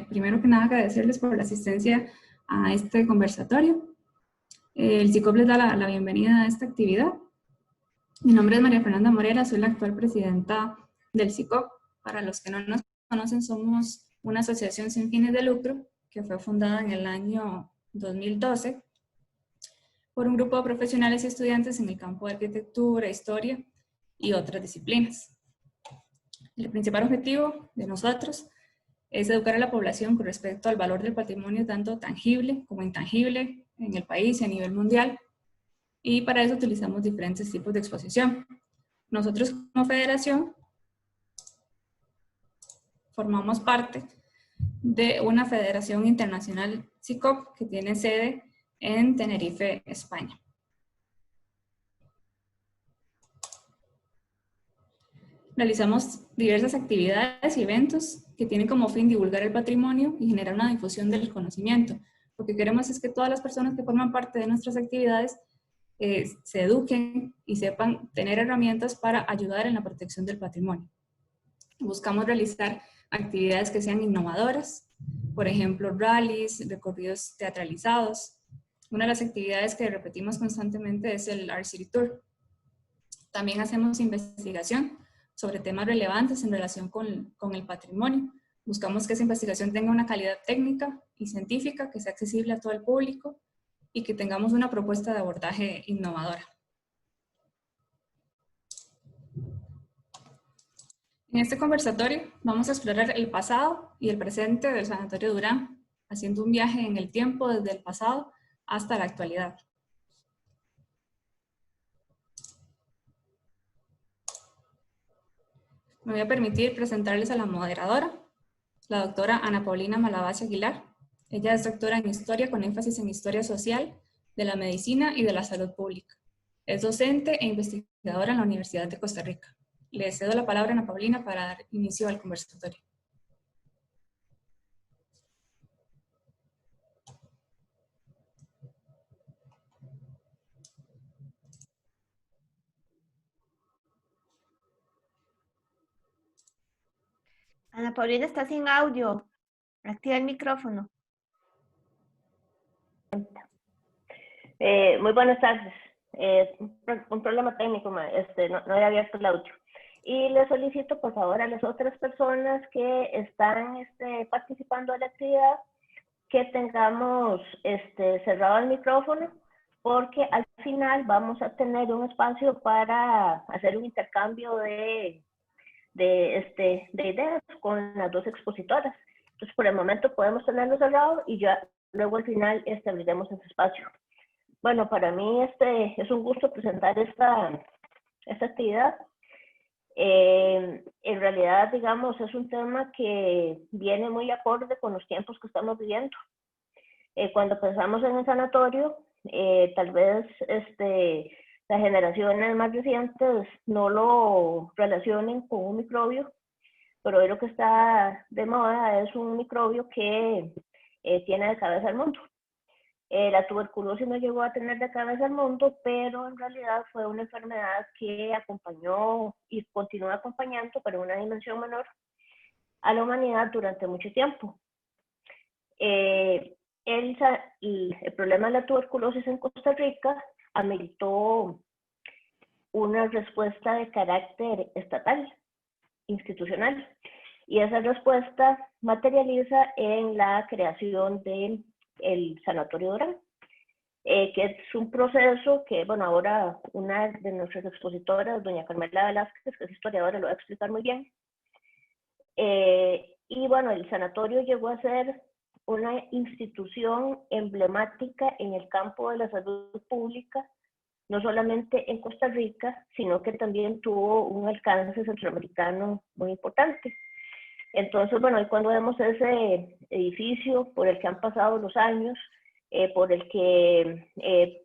Primero que nada, agradecerles por la asistencia a este conversatorio. El SICOP les da la bienvenida a esta actividad. Mi nombre es María Fernanda Morera, soy la actual presidenta del SICOP. Para los que no nos conocen, somos una asociación sin fines de lucro que fue fundada en el año 2012 por un grupo de profesionales y estudiantes en el campo de arquitectura, historia y otras disciplinas. El principal objetivo de nosotros es educar a la población con respecto al valor del patrimonio tanto tangible como intangible en el país y a nivel mundial, y para eso utilizamos diferentes tipos de exposición. Nosotros como federación formamos parte de una federación internacional SICOP que tiene sede en Tenerife, España. Realizamos diversas actividades y eventos que tienen como fin divulgar el patrimonio y generar una difusión del conocimiento. Lo que queremos es que todas las personas que forman parte de nuestras actividades se eduquen y sepan tener herramientas para ayudar en la protección del patrimonio. Buscamos realizar actividades que sean innovadoras, por ejemplo, rallies, recorridos teatralizados. Una de las actividades que repetimos constantemente es el Art City Tour. También hacemos investigación sobre temas relevantes en relación con el patrimonio. Buscamos que esa investigación tenga una calidad técnica y científica, que sea accesible a todo el público y que tengamos una propuesta de abordaje innovadora. En este conversatorio vamos a explorar el pasado y el presente del Sanatorio Durán, haciendo un viaje en el tiempo desde el pasado hasta la actualidad. Me voy a permitir presentarles a la moderadora, la doctora Ana Paulina Malavasi Aguilar. Ella es doctora en Historia con énfasis en Historia Social, de la Medicina y de la Salud Pública. Es docente e investigadora en la Universidad de Costa Rica. Le cedo la palabra a Ana Paulina para dar inicio al conversatorio. Ana Paulina está sin audio. Activa el micrófono. Muy buenas tardes. Un problema técnico, no había abierto el audio. Y le solicito, por favor, a las otras personas que están participando en la actividad que tengamos cerrado el micrófono, porque al final vamos a tener un espacio para hacer un intercambio de ideas con las dos expositoras. Entonces, por el momento podemos tenerlo cerrado y ya luego al final abriremos ese espacio. Bueno, para mí es un gusto presentar esta actividad. En realidad, digamos, es un tema que viene muy acorde con los tiempos que estamos viviendo. Cuando pensamos en el sanatorio, tal vez las generaciones más recientes no lo relacionen con un microbio, pero hoy lo que está de moda es un microbio que tiene de cabeza al mundo. La tuberculosis no llegó a tener de cabeza al mundo, pero en realidad fue una enfermedad que acompañó y continúa acompañando, pero en una dimensión menor, a la humanidad durante mucho tiempo. El problema de la tuberculosis en Costa Rica ameritó una respuesta de carácter estatal, institucional, y esa respuesta materializa en la creación del Sanatorio Durán, que es un proceso que, bueno, ahora una de nuestras expositoras, doña Carmela Velázquez, que es historiadora, lo va a explicar muy bien. Y bueno, el sanatorio llegó a ser una institución emblemática en el campo de la salud pública, no solamente en Costa Rica, sino que también tuvo un alcance centroamericano muy importante. Entonces, bueno, hoy cuando vemos ese edificio por el que han pasado los años, por el que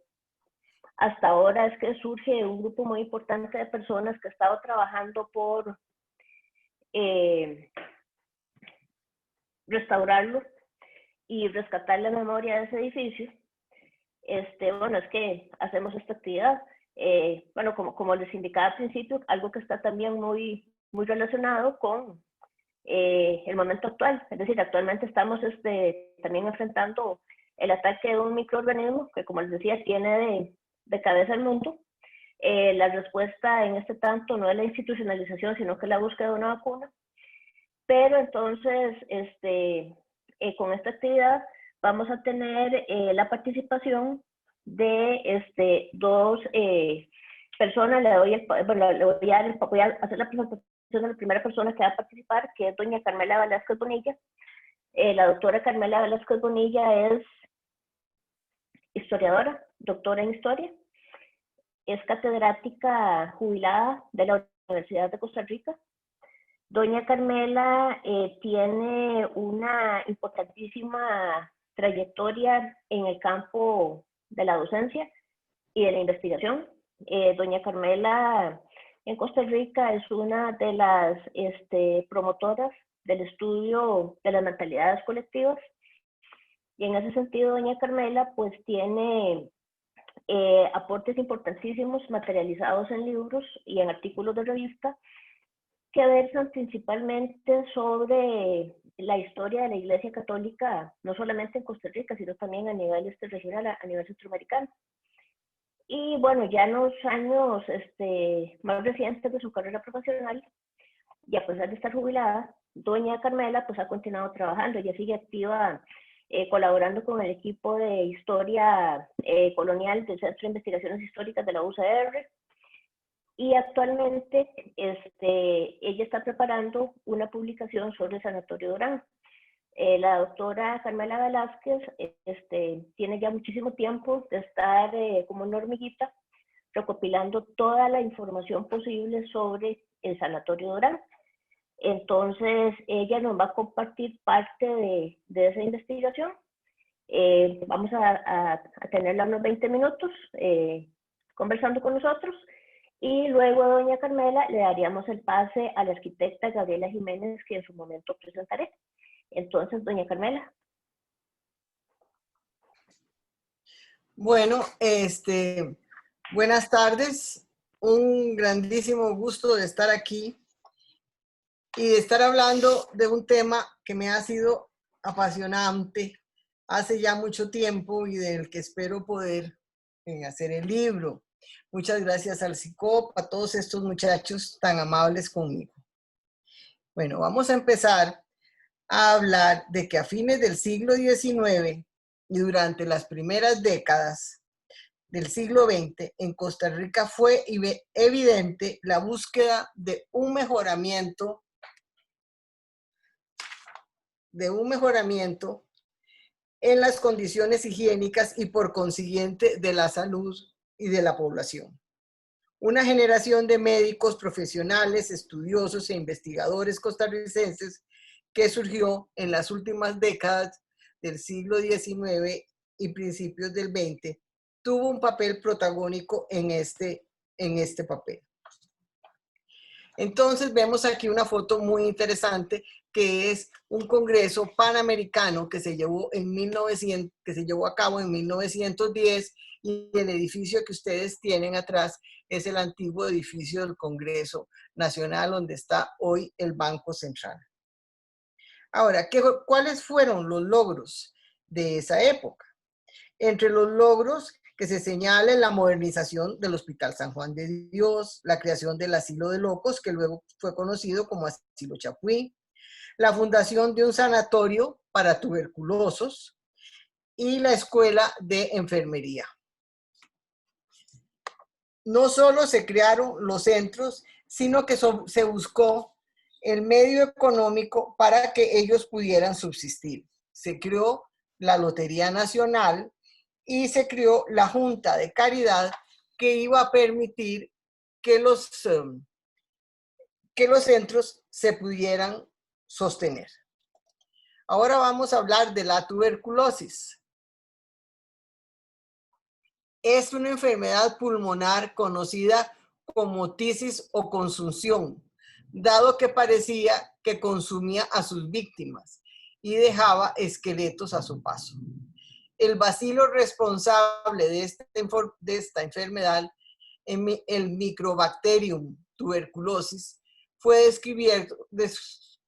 hasta ahora es que surge un grupo muy importante de personas que ha estado trabajando por restaurarlo y rescatar la memoria de ese edificio. Bueno, es que hacemos esta actividad. Bueno, como les indicaba al principio, algo que está también muy relacionado con el momento actual. Es decir, actualmente estamos también enfrentando el ataque de un microorganismo que, como les decía, tiene de cabeza el mundo. La respuesta en este tanto no es la institucionalización, sino que la búsqueda de una vacuna. Pero entonces, con esta actividad vamos a tener la participación de dos personas. Voy a hacer la presentación de la primera persona que va a participar, que es doña Carmela Velázquez Bonilla. La doctora Carmela Velázquez Bonilla es historiadora, doctora en historia, es catedrática jubilada de la Universidad de Costa Rica. Doña Carmela tiene una importantísima trayectoria en el campo de la docencia y de la investigación. Doña Carmela en Costa Rica es una de las promotoras del estudio de las mentalidades colectivas, y en ese sentido doña Carmela pues tiene aportes importantísimos materializados en libros y en artículos de revista que versan principalmente sobre la historia de la Iglesia Católica, no solamente en Costa Rica, sino también a nivel regional, a nivel centroamericano. Y bueno, ya en los años más recientes de su carrera profesional, y a pesar de estar jubilada, doña Carmela pues ha continuado trabajando. Ella sigue activa colaborando con el equipo de historia colonial del Centro de Investigaciones Históricas de la UCR, y actualmente ella está preparando una publicación sobre el Sanatorio Durán. La doctora Carmela Velázquez tiene ya muchísimo tiempo de estar como una hormiguita recopilando toda la información posible sobre el Sanatorio Durán. Entonces, ella nos va a compartir parte de esa investigación. Vamos a tenerla unos 20 minutos conversando con nosotros, y luego a doña Carmela le daríamos el pase a la arquitecta Gabriela Jiménez, que en su momento presentaré. Entonces, doña Carmela. Bueno, buenas tardes. Un grandísimo gusto de estar aquí y de estar hablando de un tema que me ha sido apasionante hace ya mucho tiempo y del que espero poder hacer el libro. Muchas gracias al CICOP, a todos estos muchachos tan amables conmigo. Bueno, vamos a empezar a hablar de que a fines del siglo XIX y durante las primeras décadas del siglo XX, en Costa Rica fue evidente la búsqueda de un mejoramiento en las condiciones higiénicas y por consiguiente de la salud y de la población. Una generación de médicos profesionales, estudiosos e investigadores costarricenses que surgió en las últimas décadas del siglo XIX y principios del XX, tuvo un papel protagónico en este papel. Entonces vemos aquí una foto muy interesante que es un congreso panamericano que se llevó a cabo en 1910, y el edificio que ustedes tienen atrás es el antiguo edificio del Congreso Nacional donde está hoy el Banco Central. Ahora, ¿cuáles fueron los logros de esa época? Entre los logros que se señala la modernización del Hospital San Juan de Dios, la creación del Asilo de Locos, que luego fue conocido como Asilo Chapuí, la fundación de un sanatorio para tuberculosos y la Escuela de Enfermería. No solo se crearon los centros, sino que se buscó el medio económico para que ellos pudieran subsistir. Se creó la Lotería Nacional y se creó la Junta de Caridad, que iba a permitir que los centros se pudieran sostener. Ahora vamos a hablar de la tuberculosis. Es una enfermedad pulmonar conocida como tisis o consunción, dado que parecía que consumía a sus víctimas y dejaba esqueletos a su paso. El bacilo responsable de esta enfermedad, el Microbacterium tuberculosis, fue descubierto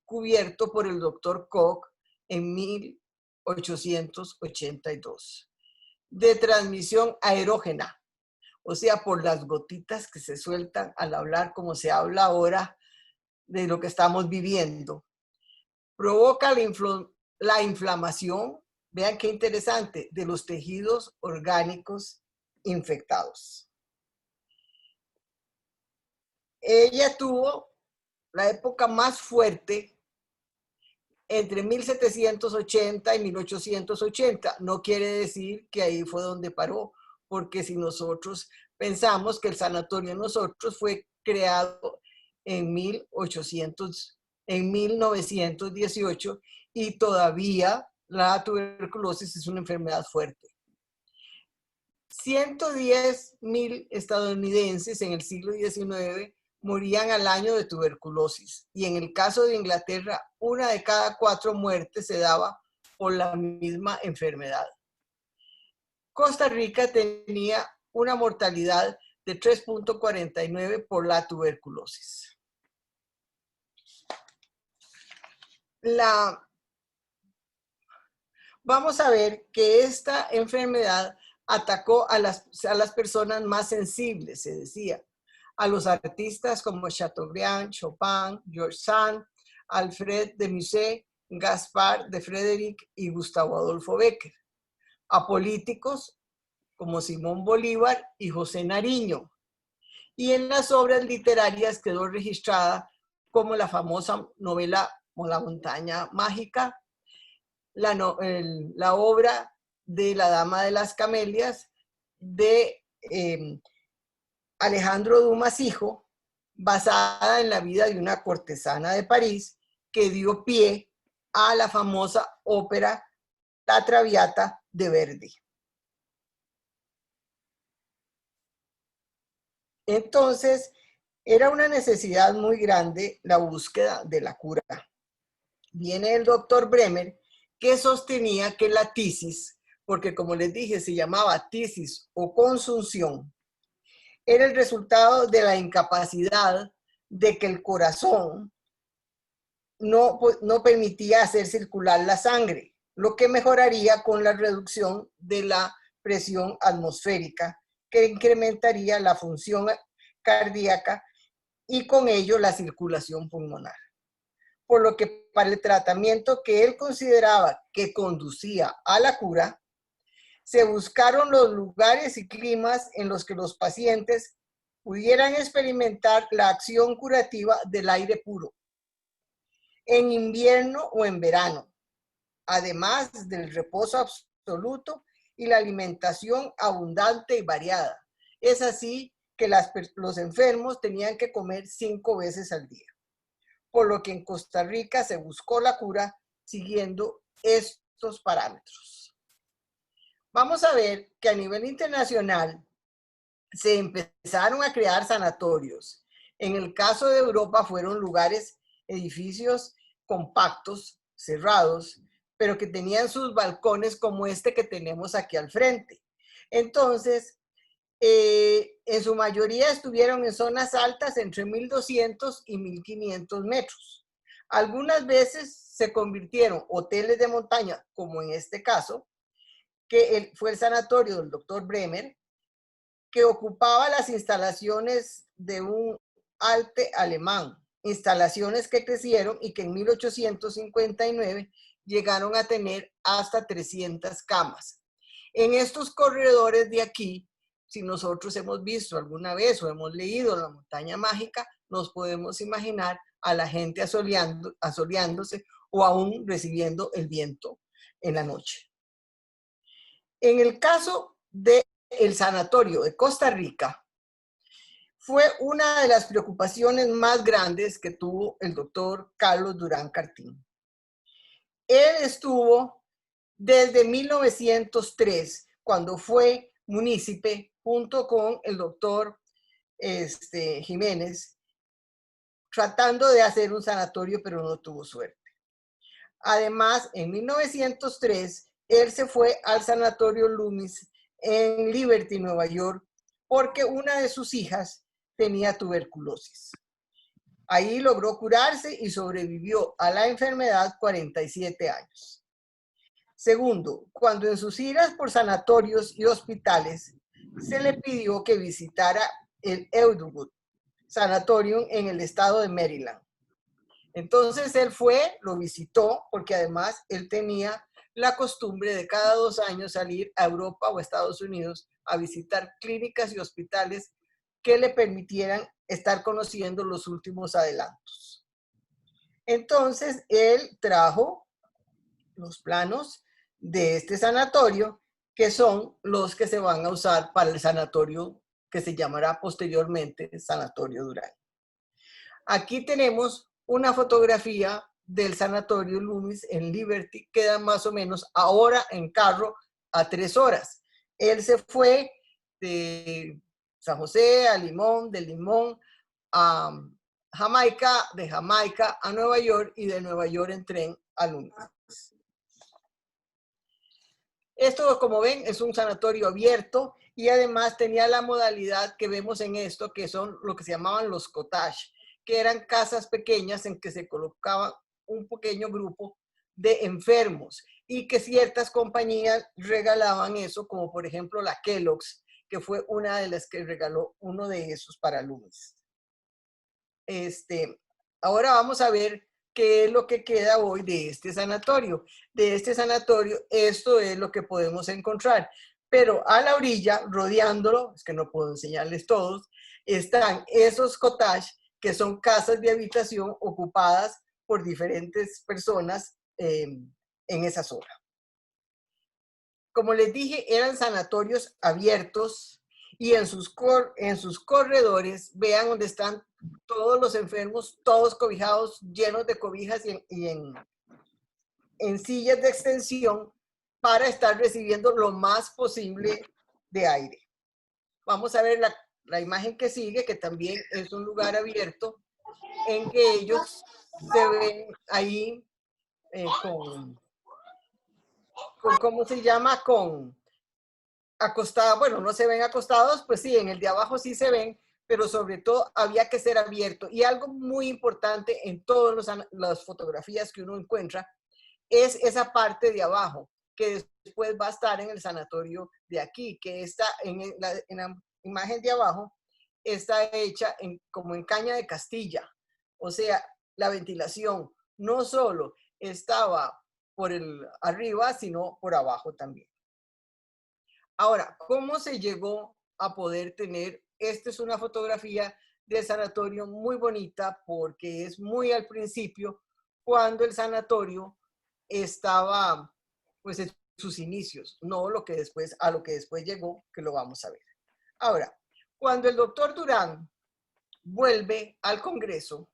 descubierto por el doctor Koch en 1882, de transmisión aerógena, o sea, por las gotitas que se sueltan al hablar, como se habla ahora de lo que estamos viviendo. Provoca la inflamación, vean qué interesante, de los tejidos orgánicos infectados. Ella tuvo la época más fuerte entre 1780 y 1880. No quiere decir que ahí fue donde paró, porque si nosotros pensamos que el sanatorio de nosotros fue creado en 1918 y todavía la tuberculosis es una enfermedad fuerte. 110,000 estadounidenses en el siglo XIX morían al año de tuberculosis, y en el caso de Inglaterra, 1 de cada 4 muertes se daba por la misma enfermedad. Costa Rica tenía una mortalidad de 3.49 por la tuberculosis. Vamos a ver que esta enfermedad atacó a las personas más sensibles, se decía, a los artistas como Chateaubriand, Chopin, George Sand, Alfred de Musset, Gaspar de Frédéric y Gustavo Adolfo Bécquer, a políticos como Simón Bolívar y José Nariño, y en las obras literarias quedó registrada como la famosa novela La montaña mágica, la obra de La dama de las camelias de Alejandro Dumas hijo, basada en la vida de una cortesana de París que dio pie a la famosa ópera La Traviata de Verdi. Entonces, era una necesidad muy grande la búsqueda de la cura. Viene el doctor Bremer, que sostenía que la tisis, porque como les dije, se llamaba tisis o consunción, era el resultado de la incapacidad de que el corazón no permitía hacer circular la sangre, lo que mejoraría con la reducción de la presión atmosférica, que incrementaría la función cardíaca y con ello la circulación pulmonar. Por lo que para el tratamiento que él consideraba que conducía a la cura, se buscaron los lugares y climas en los que los pacientes pudieran experimentar la acción curativa del aire puro, en invierno o en verano, además del reposo absoluto y la alimentación abundante y variada. Es así que los enfermos tenían que comer 5 veces al día, por lo que en Costa Rica se buscó la cura siguiendo estos parámetros. Vamos a ver que a nivel internacional se empezaron a crear sanatorios. En el caso de Europa fueron lugares, edificios compactos, cerrados, pero que tenían sus balcones como este que tenemos aquí al frente. Entonces, en su mayoría estuvieron en zonas altas entre 1.200 y 1.500 metros. Algunas veces se convirtieron hoteles de montaña, como en este caso, que fue el sanatorio del doctor Bremer, que ocupaba las instalaciones de un Alte alemán, instalaciones que crecieron y que en 1859 llegaron a tener hasta 300 camas. En estos corredores de aquí, si nosotros hemos visto alguna vez o hemos leído La montaña mágica, nos podemos imaginar a la gente asoleándose o aún recibiendo el viento en la noche. En el caso del sanatorio de Costa Rica, fue una de las preocupaciones más grandes que tuvo el doctor Carlos Durán Cartín. Él estuvo desde 1903, cuando fue munícipe, junto con el doctor Jiménez, tratando de hacer un sanatorio, pero no tuvo suerte. Además, en 1903, él se fue al sanatorio Loomis en Liberty, Nueva York, porque una de sus hijas tenía tuberculosis. Ahí logró curarse y sobrevivió a la enfermedad 47 años. Segundo, cuando en sus giras por sanatorios y hospitales se le pidió que visitara el Eudwood Sanatorium en el estado de Maryland. Entonces él fue, lo visitó, porque además él tenía la costumbre de cada 2 años salir a Europa o Estados Unidos a visitar clínicas y hospitales que le permitieran estar conociendo los últimos adelantos. Entonces él trajo los planos de este sanatorio, que son los que se van a usar para el sanatorio que se llamará posteriormente Sanatorio Durán. Aquí tenemos una fotografía del Sanatorio Loomis en Liberty, queda más o menos ahora en carro a 3 horas. Él se fue de San José a Limón, de Limón a Jamaica, de Jamaica a Nueva York y de Nueva York en tren a Loomis. Esto, como ven, es un sanatorio abierto y además tenía la modalidad que vemos en esto, que son lo que se llamaban los cottage, que eran casas pequeñas en que se colocaba un pequeño grupo de enfermos y que ciertas compañías regalaban eso, como por ejemplo la Kellogg's, que fue una de las que regaló uno de esos para Loomis. Ahora vamos a ver qué es lo que queda hoy de este sanatorio. De este sanatorio, esto es lo que podemos encontrar. Pero a la orilla, rodeándolo, es que no puedo enseñarles todos, están esos cottages, que son casas de habitación ocupadas por diferentes personas en esa zona. Como les dije, eran sanatorios abiertos y en sus corredores, vean donde están todos los enfermos, todos cobijados, llenos de cobijas y en sillas de extensión para estar recibiendo lo más posible de aire. Vamos a ver la imagen que sigue, que también es un lugar abierto en que ellos se ven ahí ¿cómo se llama? Acostados, bueno, no se ven acostados, pues sí, en el de abajo sí se ven, pero sobre todo había que ser abierto. Y algo muy importante en todas las fotografías que uno encuentra es esa parte de abajo, que después va a estar en el sanatorio de aquí, que está en la imagen de abajo, está hecha como en caña de Castilla. O sea, la ventilación no solo estaba por arriba, sino por abajo también. Ahora, ¿cómo se llegó a poder tener? Esta es una fotografía del sanatorio muy bonita porque es muy al principio, cuando el sanatorio estaba pues en sus inicios, no a lo que después llegó, que lo vamos a ver. Ahora, cuando el doctor Durán vuelve al Congreso,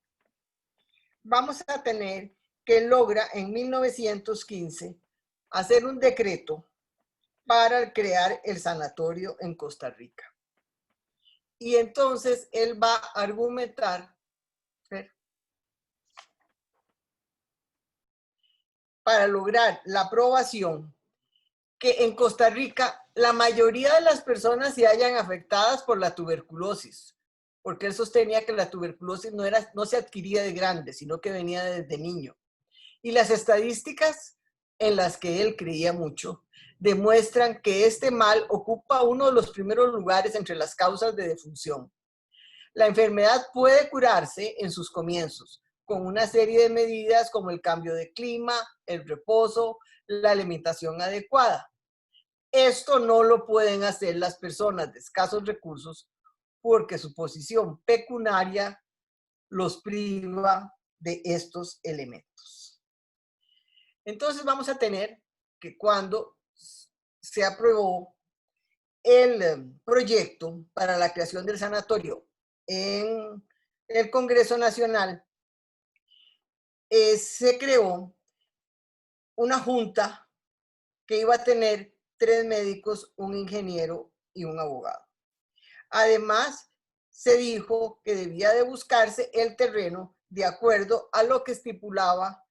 vamos a tener que logra en 1915 hacer un decreto para crear el sanatorio en Costa Rica. Y entonces él va a argumentar para lograr la aprobación que en Costa Rica la mayoría de las personas se hayan afectadas por la tuberculosis, porque él sostenía que la tuberculosis no se adquiría de grande, sino que venía desde niño. Y las estadísticas en las que él creía mucho demuestran que este mal ocupa uno de los primeros lugares entre las causas de defunción. La enfermedad puede curarse en sus comienzos con una serie de medidas como el cambio de clima, el reposo, la alimentación adecuada. Esto no lo pueden hacer las personas de escasos recursos porque su posición pecuniaria los priva de estos elementos. Entonces vamos a tener que cuando se aprobó el proyecto para la creación del sanatorio en el Congreso Nacional, se creó una junta que iba a tener 3 médicos, un ingeniero y un abogado. Además, se dijo que debía de buscarse el terreno de acuerdo a lo que estipulaba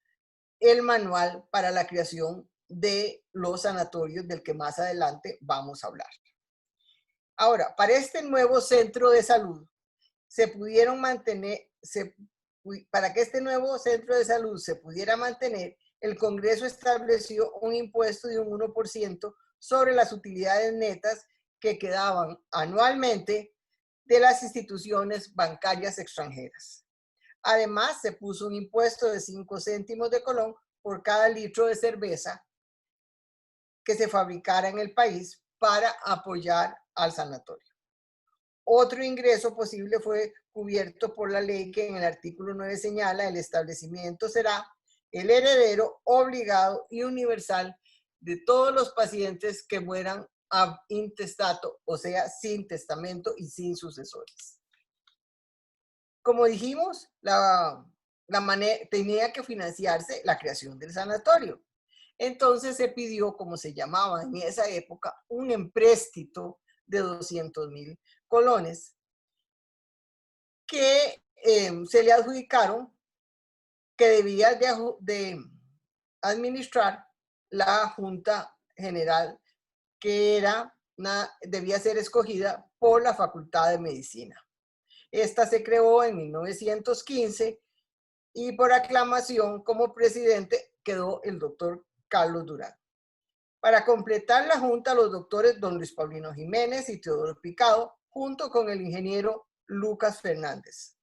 el manual para la creación de los sanatorios del que más adelante vamos a hablar. Ahora, para este nuevo centro de salud se nuevo centro de salud se pudiera mantener, el Congreso estableció un impuesto de un 1% sobre las utilidades netas que quedaban anualmente de las instituciones bancarias extranjeras. Además, se puso un impuesto de 5 céntimos de colón por cada litro de cerveza que se fabricara en el país para apoyar al sanatorio. Otro ingreso posible fue cubierto por la ley que en el artículo 9 señala: el establecimiento será el heredero obligado y universal de todos los pacientes que mueran ab intestato, o sea, sin testamento y sin sucesores. Como dijimos, tenía que financiarse la creación del sanatorio. Entonces se pidió, como se llamaba en esa época, un empréstito de 200,000 colones que se le adjudicaron, que debía de administrar la Junta General, que debía ser escogida por la Facultad de Medicina. Esta se creó en 1915 y por aclamación como presidente quedó el doctor Carlos Durán. Para completar la junta, los doctores don Luis Paulino Jiménez y Teodoro Picado, junto con el ingeniero Lucas Fernández,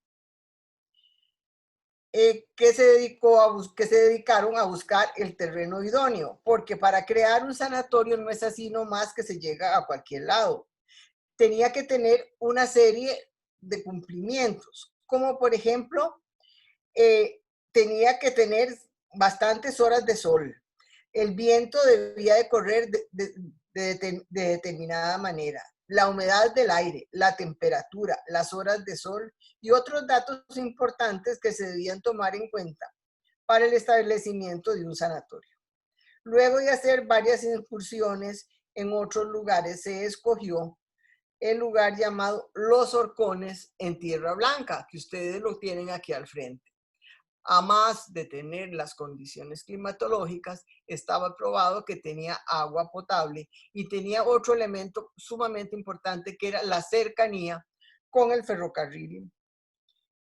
que se dedicaron a buscar el terreno idóneo, porque para crear un sanatorio no es así nomás que se llega a cualquier lado. Tenía que tener una serie de cumplimientos, como por ejemplo, tenía que tener bastantes horas de sol. El viento debía de correr de determinada manera. La humedad del aire, la temperatura, las horas de sol y otros datos importantes que se debían tomar en cuenta para el establecimiento de un sanatorio. Luego de hacer varias incursiones en otros lugares, se escogió el lugar llamado Los Horcones en Tierra Blanca, que ustedes lo tienen aquí al frente. A más de tener las condiciones climatológicas, estaba probado que tenía agua potable y tenía otro elemento sumamente importante, que era la cercanía con el ferrocarril,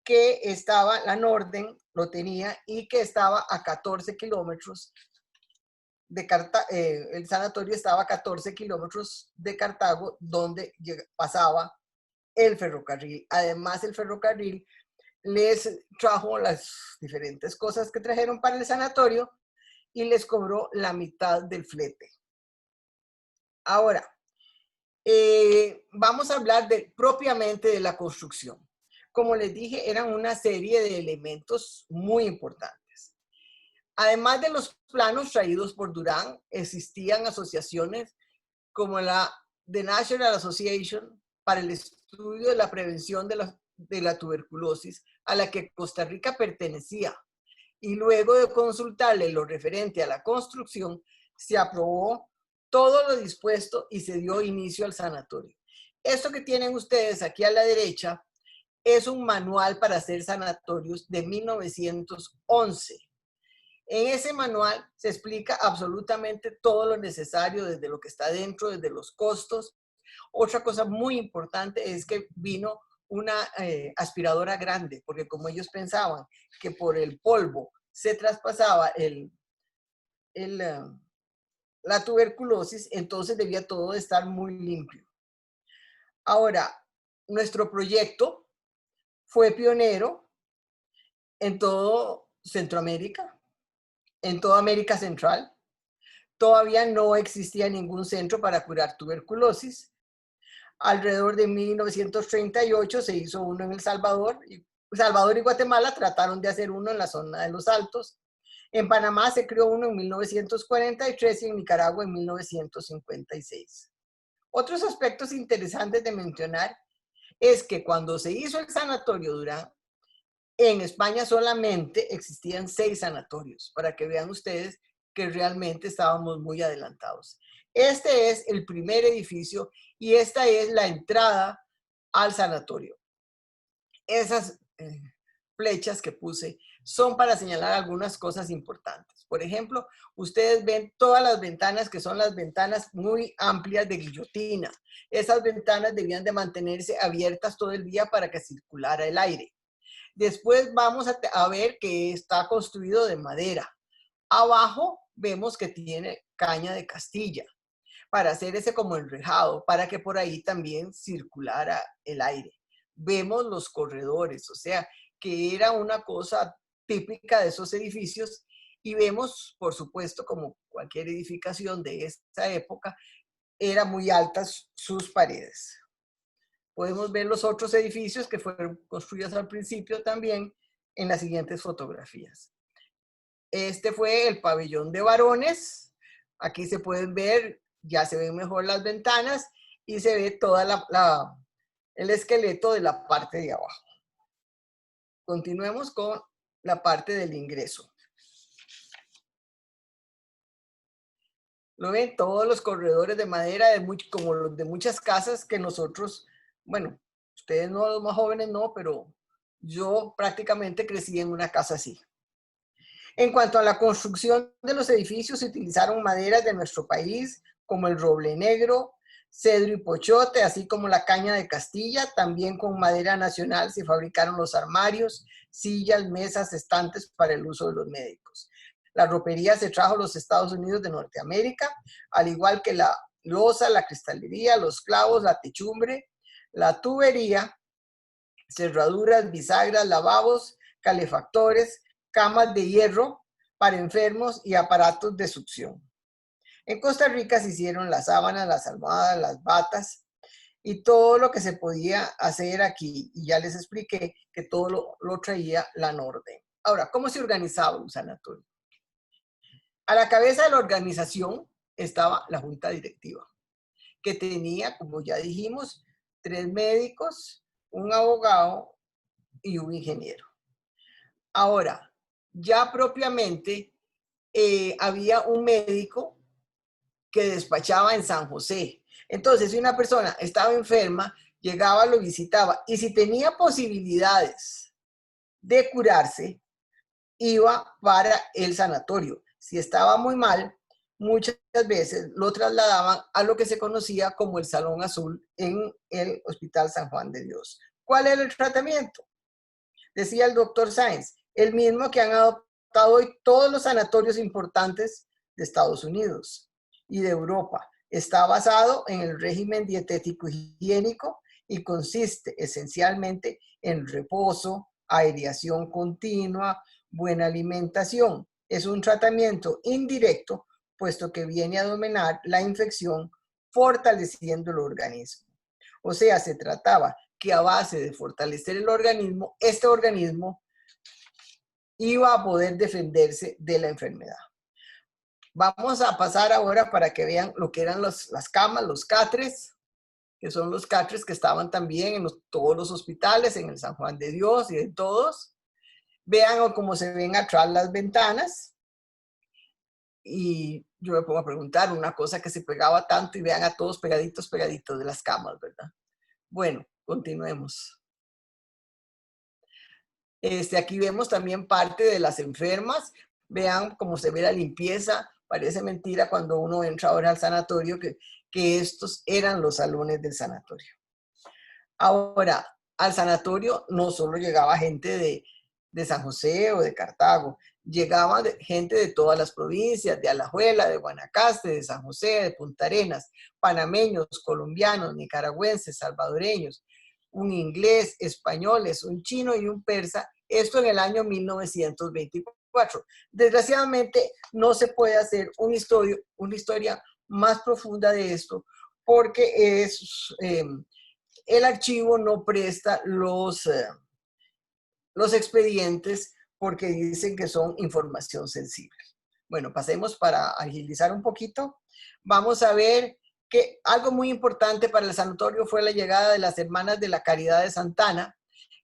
que estaba, la Norden lo tenía, y que estaba a 14 kilómetros de Cartago. El sanatorio estaba a 14 kilómetros de Cartago, donde pasaba el ferrocarril. Además, el ferrocarril les trajo las diferentes cosas que trajeron para el sanatorio y les cobró la mitad del flete. Ahora, vamos a hablar propiamente de la construcción. Como les dije, eran una serie de elementos muy importantes. Además de los planos traídos por Durán, existían asociaciones como la The National Association para el Estudio de la Prevención de la Tuberculosis, a la que Costa Rica pertenecía. Y luego de consultarle lo referente a la construcción, se aprobó todo lo dispuesto y se dio inicio al sanatorio. Esto que tienen ustedes aquí a la derecha es un manual para hacer sanatorios de 1911. En ese manual se explica absolutamente todo lo necesario, desde lo que está dentro, desde los costos. Otra cosa muy importante es que vino una aspiradora grande, porque como ellos pensaban que por el polvo se traspasaba la tuberculosis, entonces debía todo estar muy limpio. Ahora, nuestro proyecto fue pionero en todo Centroamérica, en toda América Central. Todavía no existía ningún centro para curar tuberculosis. Alrededor de 1938 se hizo uno en El Salvador. Salvador y Guatemala trataron de hacer uno en la zona de los Altos. En Panamá se creó uno en 1943 y en Nicaragua en 1956. Otros aspectos interesantes de mencionar es que cuando se hizo el sanatorio Durán, en España solamente existían 6 sanatorios, para que vean ustedes que realmente estábamos muy adelantados. Este es el primer edificio y esta es la entrada al sanatorio. Esas flechas que puse son para señalar algunas cosas importantes. Por ejemplo, ustedes ven todas las ventanas, que son las ventanas muy amplias de guillotina. Esas ventanas debían de mantenerse abiertas todo el día para que circulara el aire. Después vamos a ver que está construido de madera. Abajo vemos que tiene caña de Castilla para hacer ese como enrejado, para que por ahí también circulara el aire. Vemos los corredores, o sea, que era una cosa típica de esos edificios, y vemos, por supuesto, como cualquier edificación de esa época, eran muy altas sus paredes. Podemos ver los otros edificios que fueron construidos al principio también en las siguientes fotografías. Este fue el pabellón de varones. Aquí se pueden ver, ya se ven mejor las ventanas y se ve toda el esqueleto de la parte de abajo. Continuemos con la parte del ingreso. ¿Lo ven? Todos los corredores de madera, como los de muchas casas que nosotros, bueno, ustedes no, los más jóvenes no, pero yo prácticamente crecí en una casa así. En cuanto a la construcción de los edificios, se utilizaron maderas de nuestro país, como el roble negro, cedro y pochote, así como la caña de Castilla. También con madera nacional se fabricaron los armarios, sillas, mesas, estantes para el uso de los médicos. La ropería se trajo a los Estados Unidos de Norteamérica, al igual que la loza, la cristalería, los clavos, la techumbre, la tubería, cerraduras, bisagras, lavabos, calefactores, camas de hierro para enfermos y aparatos de succión. En Costa Rica se hicieron las sábanas, las almohadas, las batas y todo lo que se podía hacer aquí. Y ya les expliqué que todo lo traía la Norden. Ahora, ¿cómo se organizaba un sanatorio? A la cabeza de la organización estaba la junta directiva, que tenía, como ya dijimos, 3 médicos, un abogado y un ingeniero. Ahora, ya propiamente había un médico que despachaba en San José. Entonces, si una persona estaba enferma, llegaba, lo visitaba, y si tenía posibilidades de curarse, iba para el sanatorio. Si estaba muy mal, muchas veces lo trasladaban a lo que se conocía como el Salón Azul en el Hospital San Juan de Dios. ¿Cuál era el tratamiento? Decía el doctor Sáenz, el mismo que han adoptado hoy todos los sanatorios importantes de Estados Unidos y de Europa. Está basado en el régimen dietético higiénico y consiste esencialmente en reposo, aireación continua, buena alimentación. Es un tratamiento indirecto, puesto que viene a dominar la infección, fortaleciendo el organismo. O sea, se trataba que a base de fortalecer el organismo, este organismo iba a poder defenderse de la enfermedad. Vamos a pasar ahora para que vean lo que eran las camas, los catres, que son los catres que estaban también en todos los hospitales, en el San Juan de Dios y de todos. Vean cómo se ven atrás las ventanas. Y yo me pongo a preguntar una cosa que se pegaba tanto y vean a todos pegaditos, pegaditos de las camas, ¿verdad? Bueno, continuemos. Aquí vemos también parte de las enfermas. Vean cómo se ve la limpieza. Parece mentira cuando uno entra ahora al sanatorio que estos eran los salones del sanatorio. Ahora, al sanatorio no solo llegaba gente de San José o de Cartago, llegaba gente de todas las provincias, de Alajuela, de Guanacaste, de San José, de Punta Arenas, panameños, colombianos, nicaragüenses, salvadoreños, un inglés, españoles, un chino y un persa, esto en el año 1924. Desgraciadamente no se puede hacer una historia más profunda de esto porque el archivo no presta los expedientes porque dicen que son información sensible. Bueno, pasemos para agilizar un poquito. Vamos a ver que algo muy importante para el sanatorio fue la llegada de las Hermanas de la Caridad de Santana,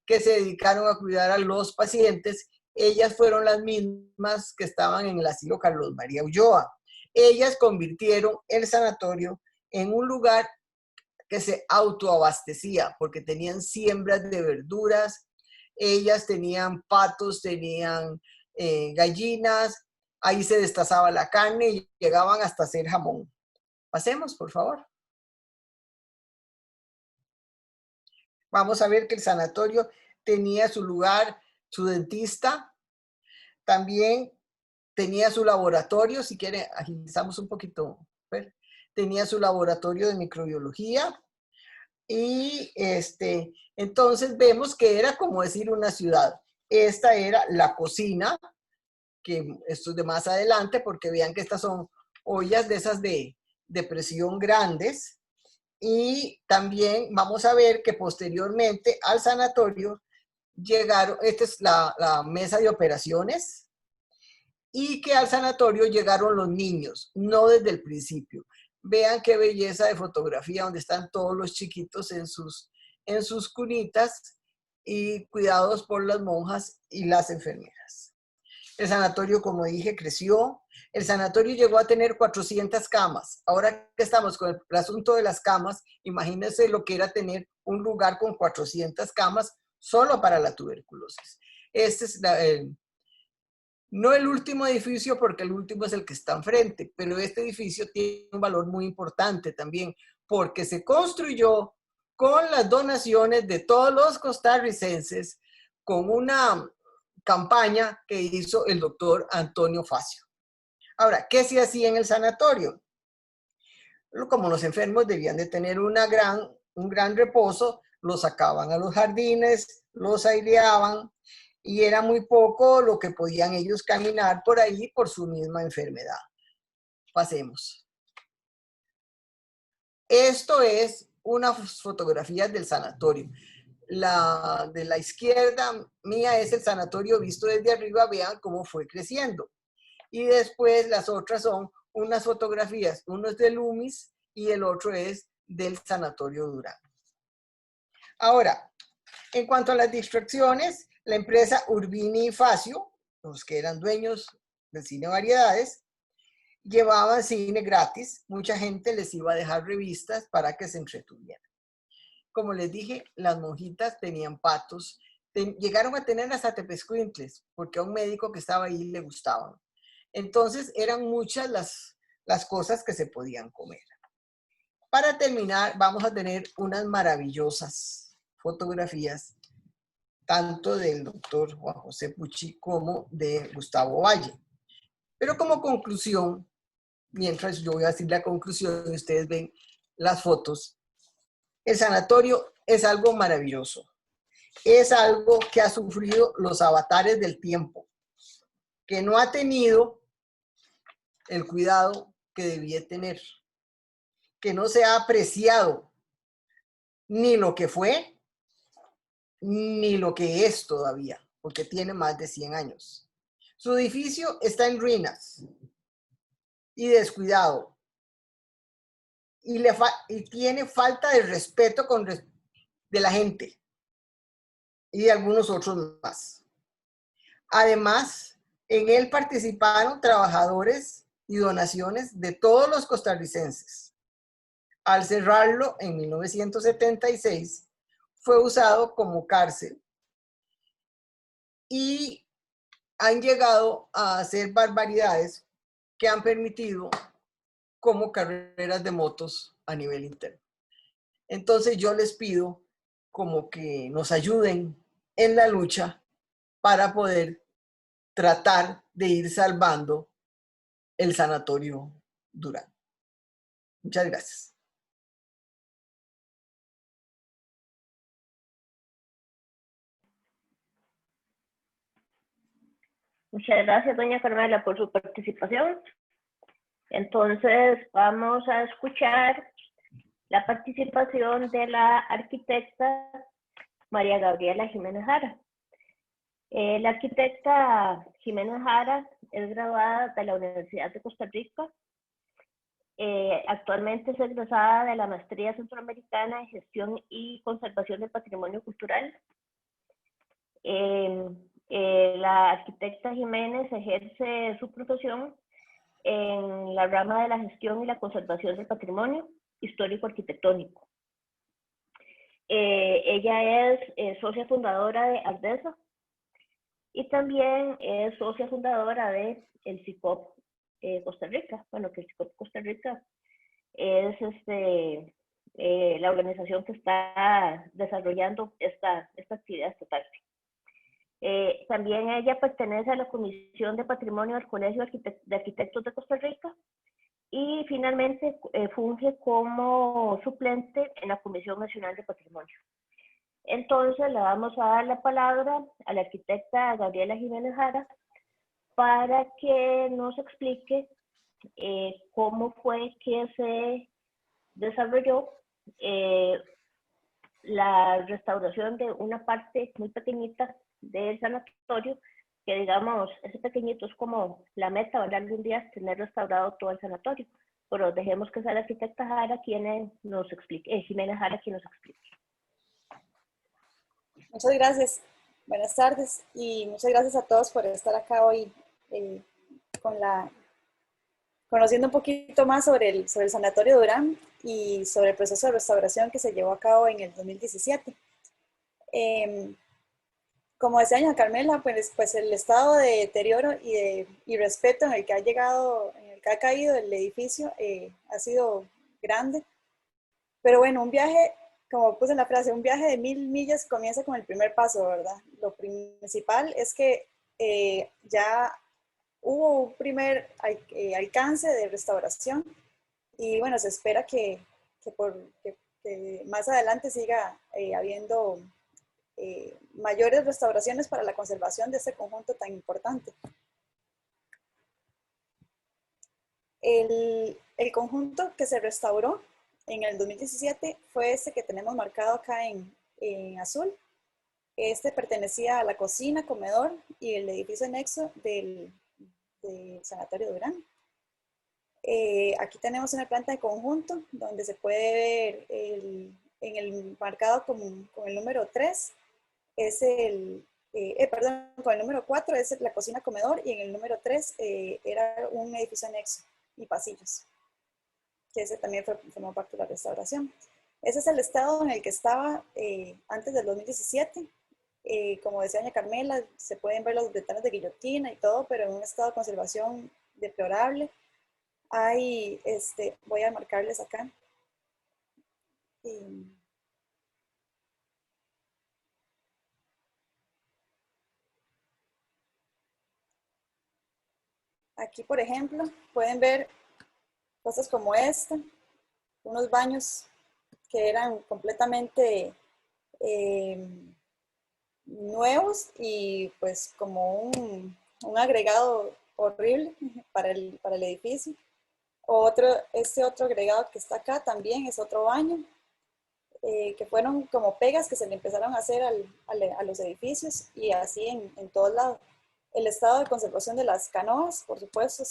que se dedicaron a cuidar a los pacientes. Ellas fueron las mismas que estaban en el asilo Carlos María Ulloa. Ellas convirtieron el sanatorio en un lugar que se autoabastecía porque tenían siembras de verduras, ellas tenían patos, tenían gallinas, ahí se destazaba la carne y llegaban hasta hacer jamón. Pasemos, por favor. Vamos a ver que el sanatorio tenía su lugar su dentista. También tenía su laboratorio, si quieren, agilizamos un poquito, ¿ver? Tenía su laboratorio de microbiología. Y entonces vemos que era como decir una ciudad. Esta era la cocina, que esto es de más adelante, porque vean que estas son ollas de esas de presión grandes. Y también vamos a ver que posteriormente al sanatorio llegaron, esta es la mesa de operaciones, y que al sanatorio llegaron los niños, no desde el principio. Vean qué belleza de fotografía donde están todos los chiquitos en sus cunitas y cuidados por las monjas y las enfermeras. El sanatorio, como dije, creció. El sanatorio llegó a tener 400 camas. Ahora que estamos con el asunto de las camas, imagínense lo que era tener un lugar con 400 camas solo para la tuberculosis. Este es no el último edificio, porque el último es el que está enfrente, pero este edificio tiene un valor muy importante también, porque se construyó con las donaciones de todos los costarricenses, con una campaña que hizo el doctor Antonio Facio. Ahora, ¿qué se hacía en el sanatorio? Como los enfermos debían de tener un gran reposo, los sacaban a los jardines, los aireaban, y era muy poco lo que podían ellos caminar por ahí por su misma enfermedad. Pasemos. Esto es unas fotografías del sanatorio. La de la izquierda mía es el sanatorio visto desde arriba, vean cómo fue creciendo. Y después las otras son unas fotografías, uno es del UMIS y el otro es del Sanatorio Durán. Ahora, en cuanto a las distracciones, la empresa Urbini y Facio, los que eran dueños del Cine Variedades, llevaban cine gratis. Mucha gente les iba a dejar revistas para que se entretuvieran. Como les dije, las monjitas tenían patos. Llegaron a tener hasta tepezcuintles, porque a un médico que estaba ahí le gustaban. Entonces, eran muchas las cosas que se podían comer. Para terminar, vamos a tener unas maravillosas fotografías tanto del doctor Juan José Pucci como de Gustavo Valle. Pero como conclusión, mientras yo voy a decir la conclusión y ustedes ven las fotos, el sanatorio es algo maravilloso. Es algo que ha sufrido los avatares del tiempo, que no ha tenido el cuidado que debía tener, que no se ha apreciado ni lo que fue, ni lo que es todavía, porque tiene más de 100 años. Su edificio está en ruinas y descuidado, y tiene falta de respeto de la gente y de algunos otros más. Además, en él participaron trabajadores y donaciones de todos los costarricenses. Al cerrarlo en 1976, fue usado como cárcel y han llegado a hacer barbaridades que han permitido como carreras de motos a nivel interno. Entonces yo les pido como que nos ayuden en la lucha para poder tratar de ir salvando el sanatorio Durán. Muchas gracias. Muchas gracias, doña Carmela, por su participación. Entonces, vamos a escuchar la participación de la arquitecta María Gabriela Jiménez Jara. La arquitecta Jiménez Jara es graduada de la Universidad de Costa Rica. Actualmente es egresada de la Maestría Centroamericana en Gestión y Conservación del Patrimonio Cultural. La arquitecta Jiménez ejerce su profesión en la rama de la gestión y la conservación del patrimonio histórico-arquitectónico. Ella es socia fundadora de Ardesa y también es socia fundadora de el CICOP Costa Rica. Bueno, que el CICOP Costa Rica es la organización que está desarrollando esta actividad esta tarde. También ella pertenece a la Comisión de Patrimonio del Colegio de Arquitectos de Costa Rica y finalmente funge como suplente en la Comisión Nacional de Patrimonio. Entonces le vamos a dar la palabra a la arquitecta Gabriela Jiménez Jara para que nos explique cómo fue que se desarrolló la restauración de una parte muy pequeñita del sanatorio, que digamos, ese pequeñito es como la meta, ¿verdad? Algún día tener restaurado todo el sanatorio, pero dejemos que sea la arquitecta Jara quien nos explique, Jiménez Jara quien nos explique. Muchas gracias, buenas tardes y muchas gracias a todos por estar acá hoy conociendo un poquito más sobre el Sanatorio Durán y sobre el proceso de restauración que se llevó a cabo en el 2017. Como decía doña Carmela, pues el estado de deterioro y respeto en el que ha caído el edificio ha sido grande. Pero bueno, un viaje, como puse en la frase, un viaje de 1000 millas comienza con el primer paso, ¿verdad? Lo principal es que ya hubo un primer alcance de restauración y bueno, se espera que más adelante siga habiendo mayores restauraciones para la conservación de este conjunto tan importante. El conjunto que se restauró en el 2017 fue este que tenemos marcado acá en azul. Este pertenecía a la cocina, comedor y el edificio anexo del Sanatorio Durán. Aquí tenemos una planta de conjunto donde se puede ver en el marcado con el número 3, con el número 4 es la cocina comedor y en el número 3 era un edificio anexo y pasillos, que ese también formó parte de la restauración. Ese es el estado en el que estaba antes del 2017. Como decía doña Carmela, se pueden ver los ventanas de guillotina y todo, pero en un estado de conservación deplorable. Voy a marcarles acá. Aquí, por ejemplo, pueden ver cosas como esta, unos baños que eran completamente nuevos y pues como un agregado horrible para el edificio. Este otro agregado que está acá también es otro baño, que fueron como pegas que se le empezaron a hacer a los edificios y así en todos lados. El estado de conservación de las canoas, por supuesto,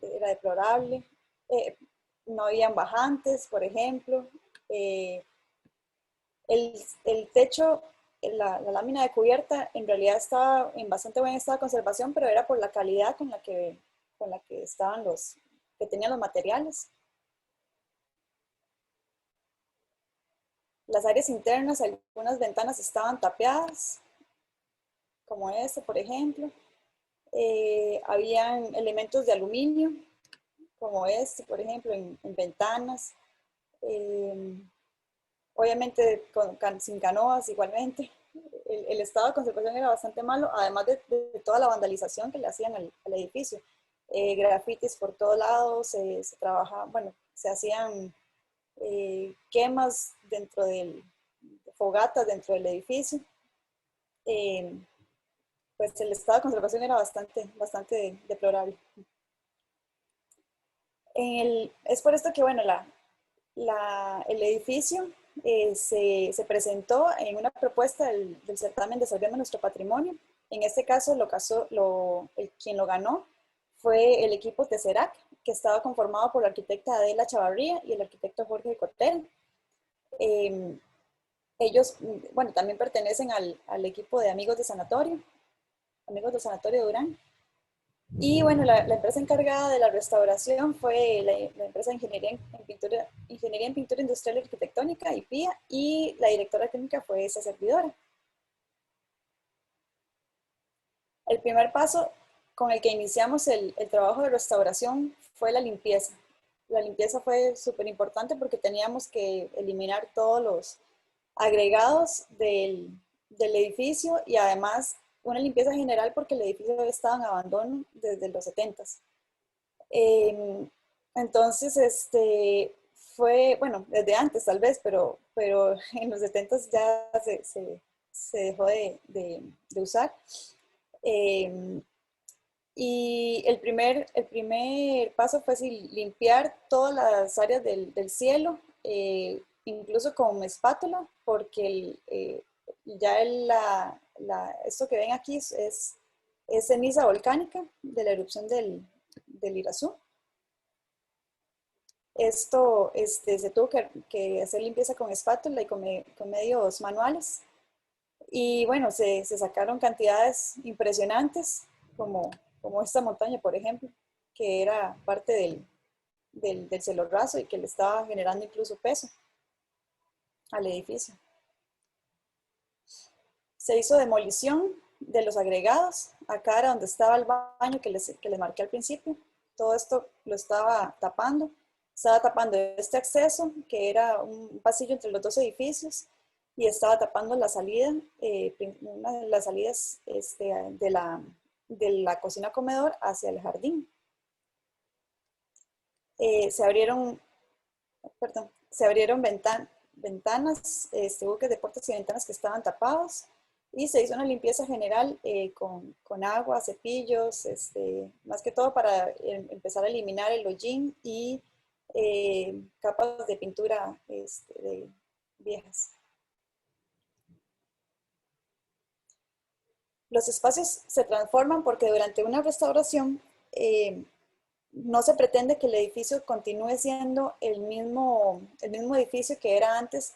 era deplorable. No habían bajantes, por ejemplo. El techo, la lámina de cubierta, en realidad estaba en bastante buen estado de conservación, pero era por la calidad con la que estaban que tenían los materiales. Las áreas internas, algunas ventanas estaban tapiadas, como este, por ejemplo. Habían elementos de aluminio, como este, por ejemplo, en ventanas. Obviamente sin canoas igualmente. El estado de conservación era bastante malo, además de toda la vandalización que le hacían al edificio. Grafitis por todos lados, se hacían quemas fogatas dentro del edificio. Pues el estado de conservación era bastante deplorable. Es por esto que, bueno, el edificio se presentó en una propuesta del certamen Desarrollando Nuestro Patrimonio. En este caso, quien lo ganó fue el equipo Tesseract, que estaba conformado por la arquitecta Adela Chavarría y el arquitecto Jorge Cotero. Ellos, bueno, también pertenecen al equipo de amigos del Sanatorio Durán. Y bueno, la empresa encargada de la restauración fue la empresa de Ingeniería en Pintura Industrial y Arquitectónica, IPIA, y la directora técnica fue esa servidora. El primer paso con el que iniciamos el trabajo de restauración fue la limpieza. La limpieza fue súper importante porque teníamos que eliminar todos los agregados del edificio y además una limpieza general porque el edificio había estado en abandono desde los 70s. Entonces, fue, bueno, desde antes tal vez, pero en los 70s ya se dejó de usar. Y el primer paso fue limpiar todas las áreas del cielo, incluso con espátula, porque ya esto que ven aquí es ceniza volcánica de la erupción del Irazú. Esto se tuvo que hacer limpieza con espátula y con medios manuales. Y bueno, se sacaron cantidades impresionantes, como esta montaña, por ejemplo, que era parte del cielo raso y que le estaba generando incluso peso al edificio. Se hizo demolición de los agregados. Acá era donde estaba el baño que les marqué al principio. Todo esto lo estaba tapando. Estaba tapando este acceso, que era un pasillo entre los dos edificios, y estaba tapando la salida, una de las salidas de la cocina comedor hacia el jardín. Se abrieron ventanas, buques de puertas y ventanas que estaban tapados, y se hizo una limpieza general con agua, cepillos, más que todo para empezar a eliminar el hollín y capas de pintura viejas. Los espacios se transforman porque durante una restauración no se pretende que el edificio continúe siendo el mismo edificio que era antes,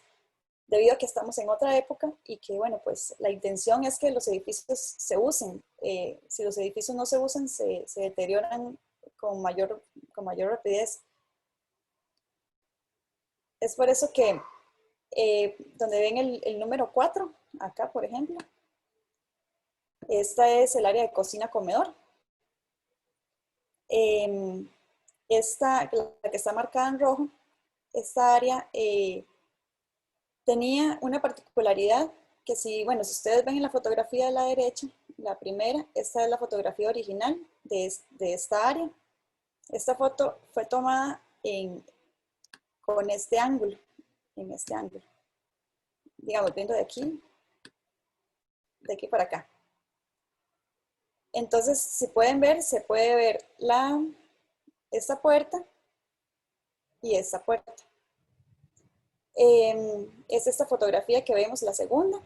debido a que estamos en otra época y que, bueno, pues la intención es que los edificios se usen. Si los edificios no se usan, se deterioran con mayor rapidez. Es por eso que donde ven el número 4, acá por ejemplo, esta es el área de cocina-comedor. La que está marcada en rojo, esta área tenía una particularidad que si ustedes ven en la fotografía de la derecha, la primera, esta es la fotografía original de esta área. Esta foto fue tomada con este ángulo, en este ángulo. Digamos, viendo de aquí para acá. Entonces, si pueden ver, se puede ver esta puerta y esta puerta. Es esta fotografía que vemos, la segunda.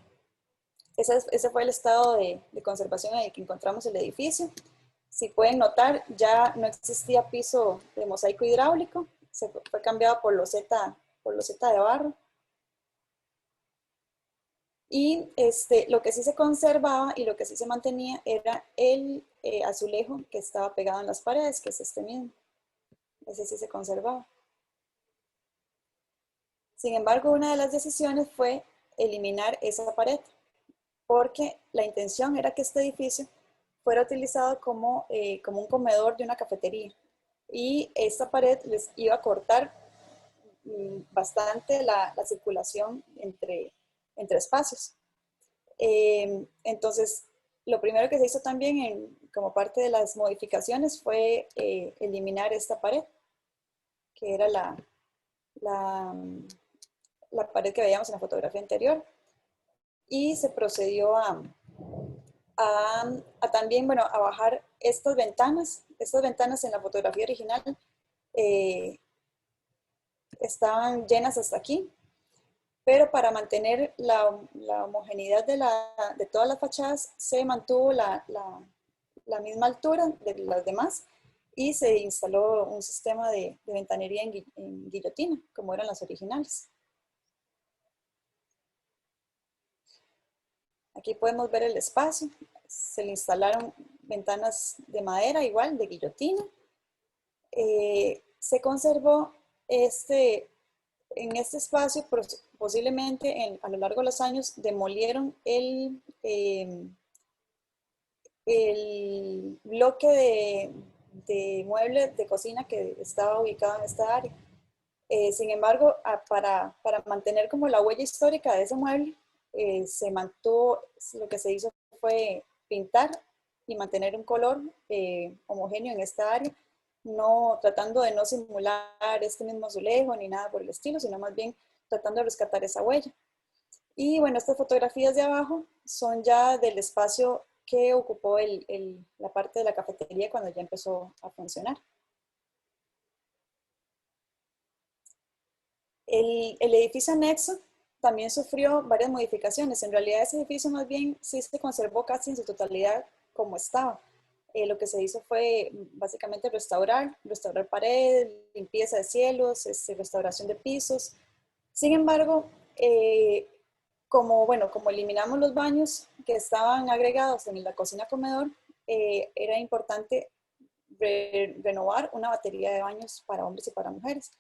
Ese fue el estado de conservación en el que encontramos el edificio. Si pueden notar, ya no existía piso de mosaico hidráulico, se fue cambiado por loseta de barro. Y lo que sí se conservaba y lo que sí se mantenía era el azulejo que estaba pegado en las paredes, que es este mismo. Ese sí se conservaba. Sin embargo, una de las decisiones fue eliminar esa pared, porque la intención era que este edificio fuera utilizado como un comedor de una cafetería. Y esta pared les iba a cortar bastante la circulación entre espacios. Entonces, lo primero que se hizo también como parte de las modificaciones fue eliminar esta pared, que era la pared que veíamos en la fotografía anterior. Y se procedió a también, a bajar estas ventanas. Estas ventanas en la fotografía original estaban llenas hasta aquí, pero para mantener la homogeneidad de todas las fachadas se mantuvo la misma altura de las demás y se instaló un sistema de ventanería en guillotina, como eran las originales. Aquí podemos ver el espacio. Se le instalaron ventanas de madera, igual, de guillotina. Se conservó en este espacio, posiblemente a lo largo de los años, demolieron el bloque de muebles de cocina que estaba ubicado en esta área. Sin embargo, para mantener como la huella histórica de ese mueble, se mantuvo, lo que se hizo fue pintar y mantener un color homogéneo en esta área, no, tratando de no simular este mismo azulejo ni nada por el estilo, sino más bien tratando de rescatar esa huella. Y bueno, estas fotografías de abajo son ya del espacio que ocupó la parte de la cafetería cuando ya empezó a funcionar. El edificio anexo también sufrió varias modificaciones. En realidad ese edificio más bien sí se conservó casi en su totalidad como estaba. Lo que se hizo fue básicamente restaurar paredes, limpieza de cielos, restauración de pisos. Sin embargo, como eliminamos los baños que estaban agregados en la cocina-comedor, era importante renovar una batería de baños para hombres y para mujeres.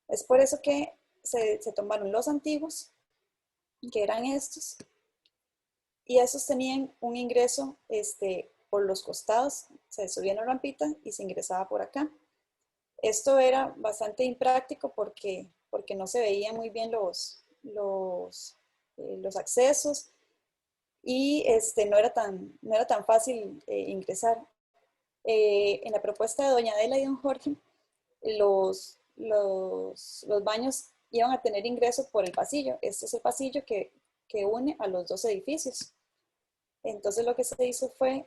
Es por eso que se tomaron los antiguos, que eran estos, y esos tenían un ingreso por los costados, se subía en la rampita y se ingresaba por acá. Esto era bastante impráctico porque no se veían muy bien los accesos y no era tan fácil ingresar. En la propuesta de doña Adela y don Jorge, los baños iban a tener ingreso por el pasillo. Este es el pasillo que une a los dos edificios. Entonces lo que se hizo fue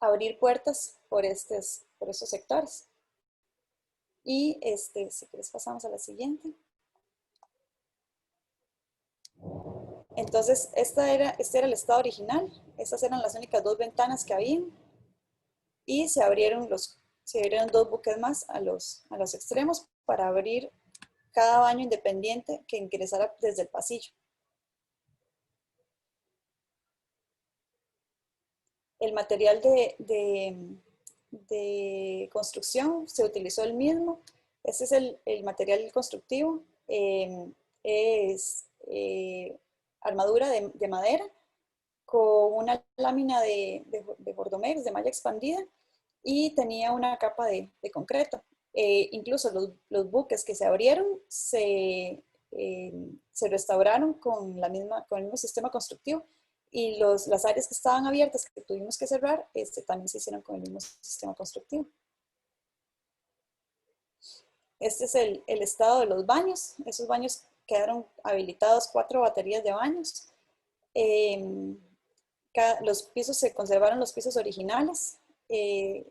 abrir puertas por estos sectores. Y si quieres pasamos a la siguiente. Entonces este era el estado original. Estas eran las únicas dos ventanas que había. Y se abrieron dos buques más a los extremos para abrir cada baño independiente que ingresara desde el pasillo. El material de construcción se utilizó el mismo. Este es el material constructivo. Es armadura de madera con una lámina de Bordomex, de malla expandida, y tenía una capa de concreto. Incluso los buques que se abrieron se restauraron con el mismo sistema constructivo, y las áreas que estaban abiertas que tuvimos que cerrar también se hicieron con el mismo sistema constructivo. Este es el estado de los baños. Esos baños quedaron habilitados 4 baterías de baños. Los pisos se conservaron, los pisos originales. Sí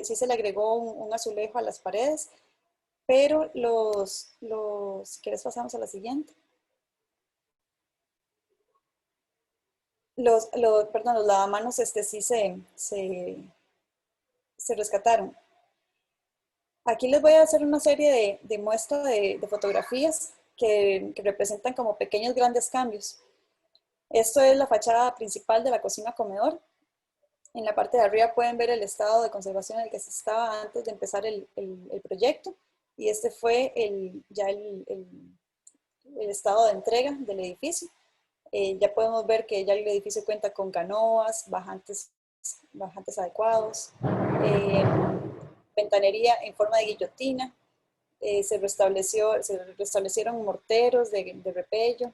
se le agregó un azulejo a las paredes, pero si quieres pasamos a la siguiente. Los lavamanos sí se rescataron. Aquí les voy a hacer una serie de muestras de fotografías que representan como pequeños grandes cambios. Esto es la fachada principal de la cocina-comedor. En la parte de arriba pueden ver el estado de conservación en el que se estaba antes de empezar el proyecto, y este fue ya el estado de entrega del edificio. Ya podemos ver que ya el edificio cuenta con canoas, bajantes adecuados, ventanería en forma de guillotina, se restablecieron morteros de repello,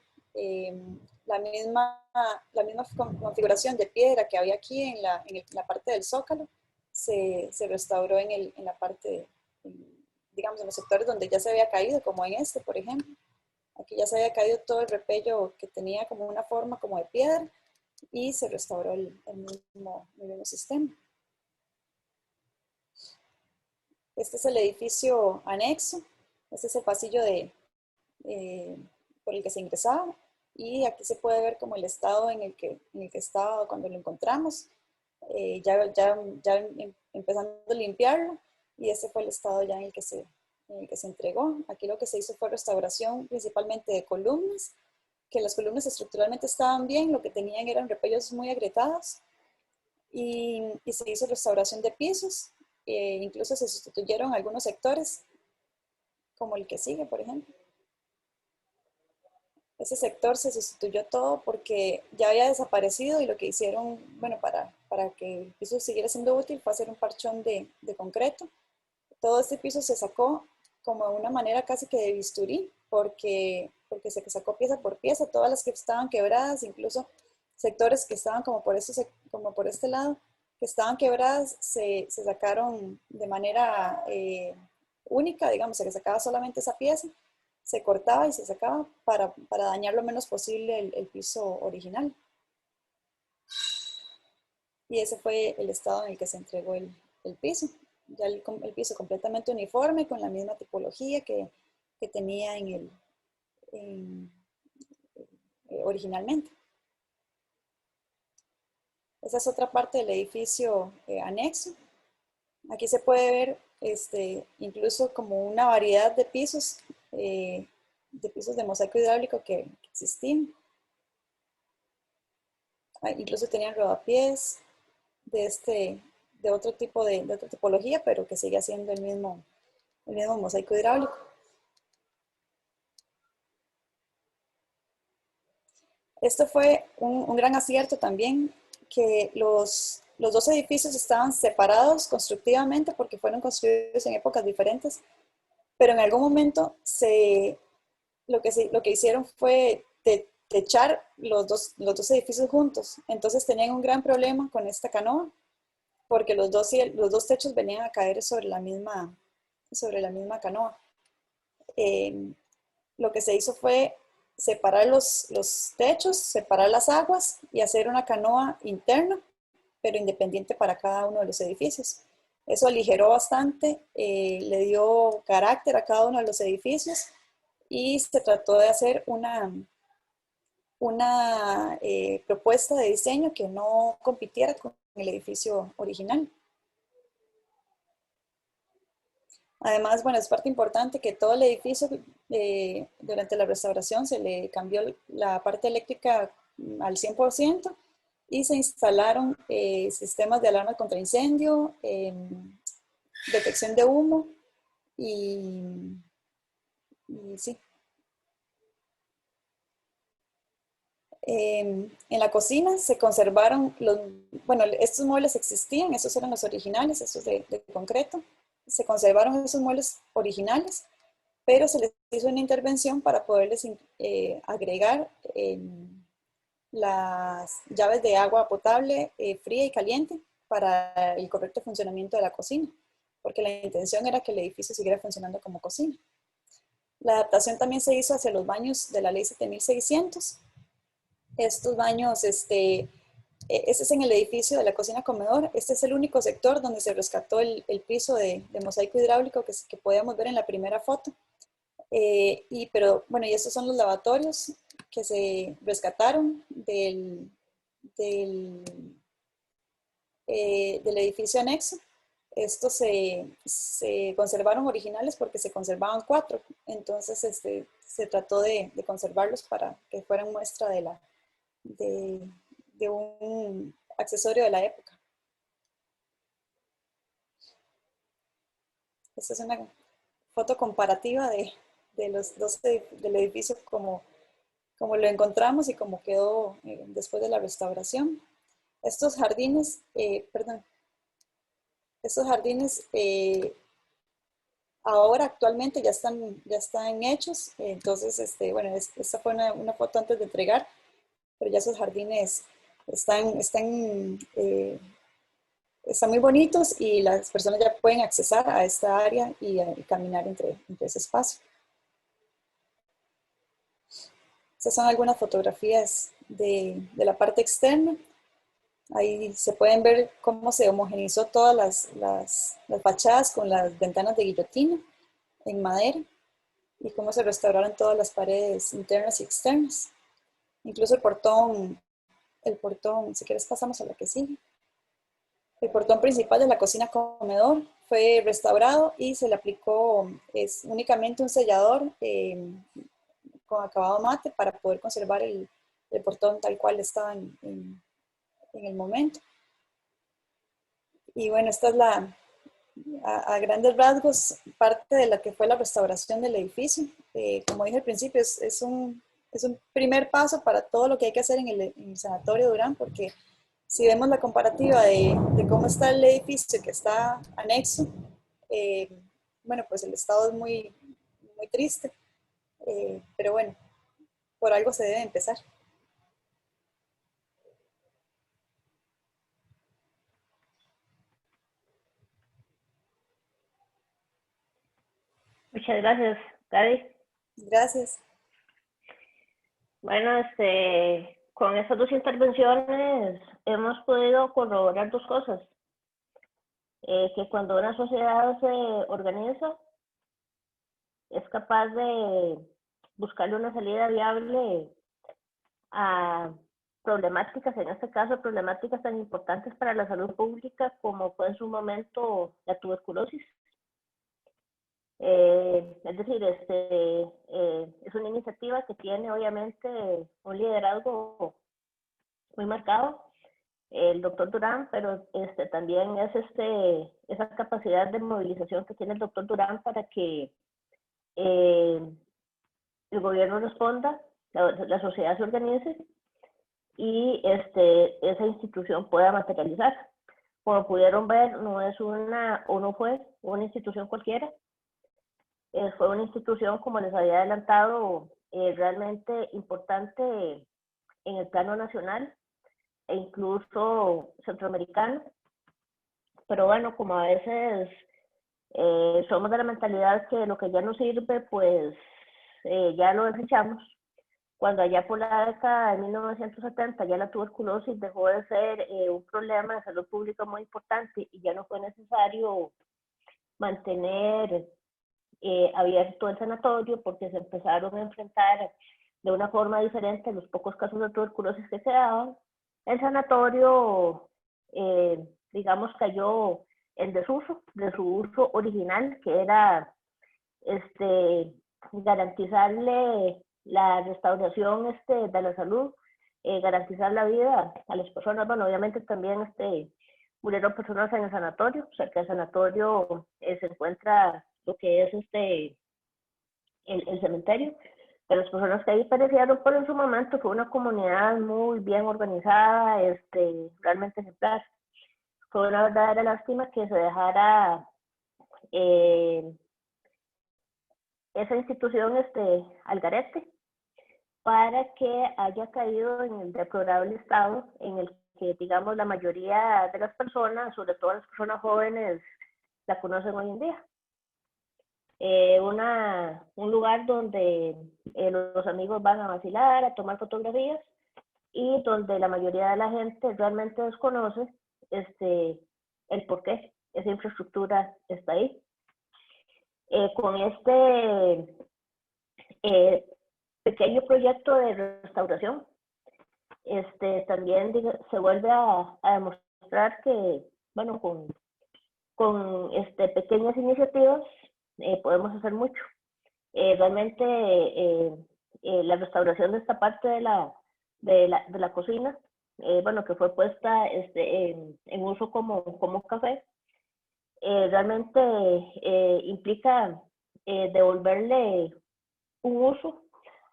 la misma configuración de piedra que había aquí en la parte del zócalo se restauró en la parte, digamos, en los sectores donde ya se había caído, como en este, por ejemplo. Aquí ya se había caído todo el repello que tenía como una forma como de piedra, y se restauró el mismo sistema. Este es el edificio anexo. Este es el pasillo por el que se ingresaba, y aquí se puede ver como el estado en el que estaba cuando lo encontramos, ya empezando a limpiarlo, y este fue el estado ya en el que se entregó. Aquí lo que se hizo fue restauración principalmente de columnas, que las columnas estructuralmente estaban bien, lo que tenían eran repellos muy agrietados, y se hizo restauración de pisos, incluso se sustituyeron algunos sectores, como el que sigue, por ejemplo. Ese sector se sustituyó todo porque ya había desaparecido, y lo que hicieron, bueno, para que el piso siguiera siendo útil, fue hacer un parchón de concreto. Todo este piso se sacó como de una manera casi que de bisturí, porque se sacó pieza por pieza, todas las que estaban quebradas, incluso sectores que estaban como como por este lado, que estaban quebradas, se sacaron de manera única, digamos, se sacaba solamente esa pieza, se cortaba y se sacaba para dañar lo menos posible el piso original. Y ese fue el estado en el que se entregó el piso. Ya el piso completamente uniforme, con la misma tipología que tenía originalmente. Esa es otra parte del edificio anexo. Aquí se puede ver incluso como una variedad de pisos de mosaico hidráulico que existían. Incluso tenían rodapiés de otro tipo de otra tipología, pero que sigue siendo el mismo mosaico hidráulico. Esto fue un gran acierto también, que los dos edificios estaban separados constructivamente porque fueron construidos en épocas diferentes, pero en algún momento lo que hicieron fue techar los dos edificios juntos. Entonces tenían un gran problema con esta canoa, porque los dos techos venían a caer sobre la misma canoa. Lo que se hizo fue separar los techos, separar las aguas y hacer una canoa interna, pero independiente para cada uno de los edificios. Eso aligeró bastante, le dio carácter a cada uno de los edificios y se trató de hacer una propuesta de diseño que no compitiera con el edificio original. Además, bueno, es parte importante que todo el edificio, durante la restauración, se le cambió la parte eléctrica al 100% y se instalaron sistemas de alarma contra incendio, detección de humo y sí. En la cocina se conservaron bueno, estos muebles existían, estos eran los originales, estos de concreto. Se conservaron esos muebles originales, pero se les hizo una intervención para poderles agregar las llaves de agua potable, fría y caliente para el correcto funcionamiento de la cocina, porque la intención era que el edificio siguiera funcionando como cocina. La adaptación también se hizo hacia los baños de la ley 7600. Estos baños, este es en el edificio de la cocina-comedor. Este es el único sector donde se rescató el piso de mosaico hidráulico que podíamos ver en la primera foto. Pero bueno, y estos son los lavatorios que se rescataron del edificio anexo. Estos se conservaron originales porque se conservaban 4. Entonces se trató de conservarlos para que fueran muestra de un accesorio de la época. Esta es una foto comparativa de los dos del edificio como lo encontramos y como quedó después de la restauración. Estos jardines, ahora actualmente ya están hechos. Entonces, bueno, esta fue una foto antes de entregar, pero ya esos jardines están muy bonitos y las personas ya pueden accesar a esta área y caminar entre ese espacio. Estas son algunas fotografías de la parte externa. Ahí se pueden ver cómo se homogeneizó todas las fachadas con las ventanas de guillotina en madera y cómo se restauraron todas las paredes internas y externas. Incluso el portón, si quieres pasamos a la que sigue. El portón principal de la cocina-comedor fue restaurado y se le aplicó únicamente un sellador con acabado mate para poder conservar el portón tal cual estaba en el momento. Y bueno, esta es a grandes rasgos parte de la que fue la restauración del edificio. Como dije al principio, es un primer paso para todo lo que hay que hacer en el Sanatorio Durán, porque si vemos la comparativa de cómo está el edificio que está anexo, bueno, pues el estado es muy, muy triste, pero bueno, por algo se debe empezar. Muchas gracias, Gaby. Gracias. Bueno, con estas dos intervenciones hemos podido corroborar dos cosas. Que cuando una sociedad se organiza, es capaz de buscarle una salida viable a problemáticas, en este caso problemáticas tan importantes para la salud pública como fue en su momento la tuberculosis. Es decir, es una iniciativa que tiene obviamente un liderazgo muy marcado, el doctor Durán, pero también es esa capacidad de movilización que tiene el doctor Durán para que el gobierno responda, la sociedad se organice y esa institución pueda materializar. Como pudieron ver, no es no fue una institución cualquiera, fue una institución, como les había adelantado, realmente importante en el plano nacional e incluso centroamericano. Pero bueno, como a veces somos de la mentalidad que lo que ya no sirve, pues ya lo desechamos. Cuando allá por la década de 1970 ya la tuberculosis dejó de ser un problema de salud pública muy importante y ya no fue necesario mantener abierto el sanatorio porque se empezaron a enfrentar de una forma diferente los pocos casos de tuberculosis que se daban. El sanatorio, digamos, cayó en desuso de su uso original, que era garantizarle la restauración de la salud, garantizar la vida a las personas. Bueno, obviamente también murieron personas en el sanatorio, o sea que el sanatorio se encuentra lo que es el cementerio, de las personas que ahí perecieron, pero en su momento fue una comunidad muy bien organizada, realmente ejemplar. Fue una verdadera lástima que se dejara esa institución al garete, para que haya caído en el deplorable estado en el que, digamos, la mayoría de las personas, sobre todo las personas jóvenes, la conocen hoy en día. Un lugar donde los amigos van a vacilar, a tomar fotografías, y donde la mayoría de la gente realmente desconoce el por qué esa infraestructura está ahí. Con pequeño proyecto de restauración, también se vuelve a demostrar que, bueno, con pequeñas iniciativas podemos hacer mucho. Realmente la restauración de esta parte de la cocina, bueno, que fue puesta en uso como café, realmente implica devolverle un uso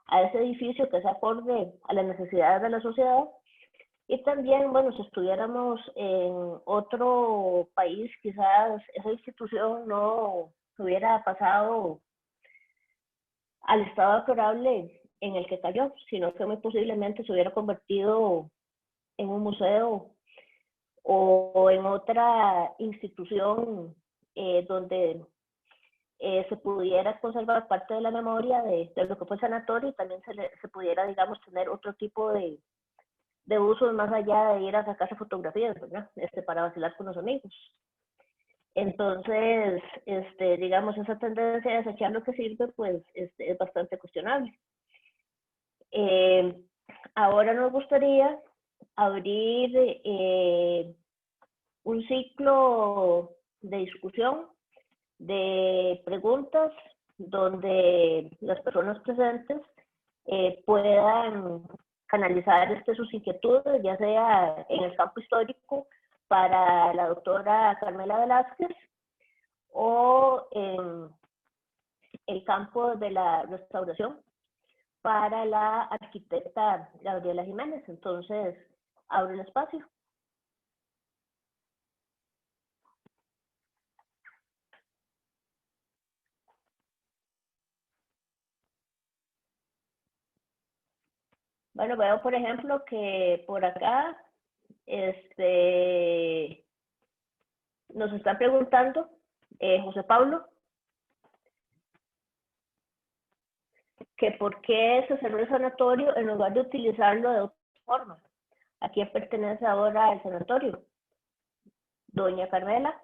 a ese edificio que se acorde a las necesidades de la sociedad. Y también, bueno, si estuviéramos en otro país, quizás esa institución no hubiera pasado al estado deplorable en el que cayó, sino que muy posiblemente se hubiera convertido en un museo o en otra institución donde se pudiera conservar parte de la memoria de lo que fue el sanatorio, y también se pudiera, digamos, tener otro tipo de usos más allá de ir a sacarse fotografías, ¿verdad? Para vacilar con los amigos. Entonces, digamos, esa tendencia a desechar lo que sirve, pues, es bastante cuestionable. Ahora nos gustaría abrir un ciclo de discusión, de preguntas, donde las personas presentes puedan canalizar sus inquietudes, ya sea en el campo histórico para la doctora Carmela Velázquez o en el campo de la restauración para la arquitecta Gabriela Jiménez. Entonces, abro el espacio. Bueno, veo, por ejemplo, que por acá nos está preguntando José Pablo que por qué se cerró el sanatorio en lugar de utilizarlo de otra forma. ¿A quién pertenece ahora el sanatorio? Doña Carmela.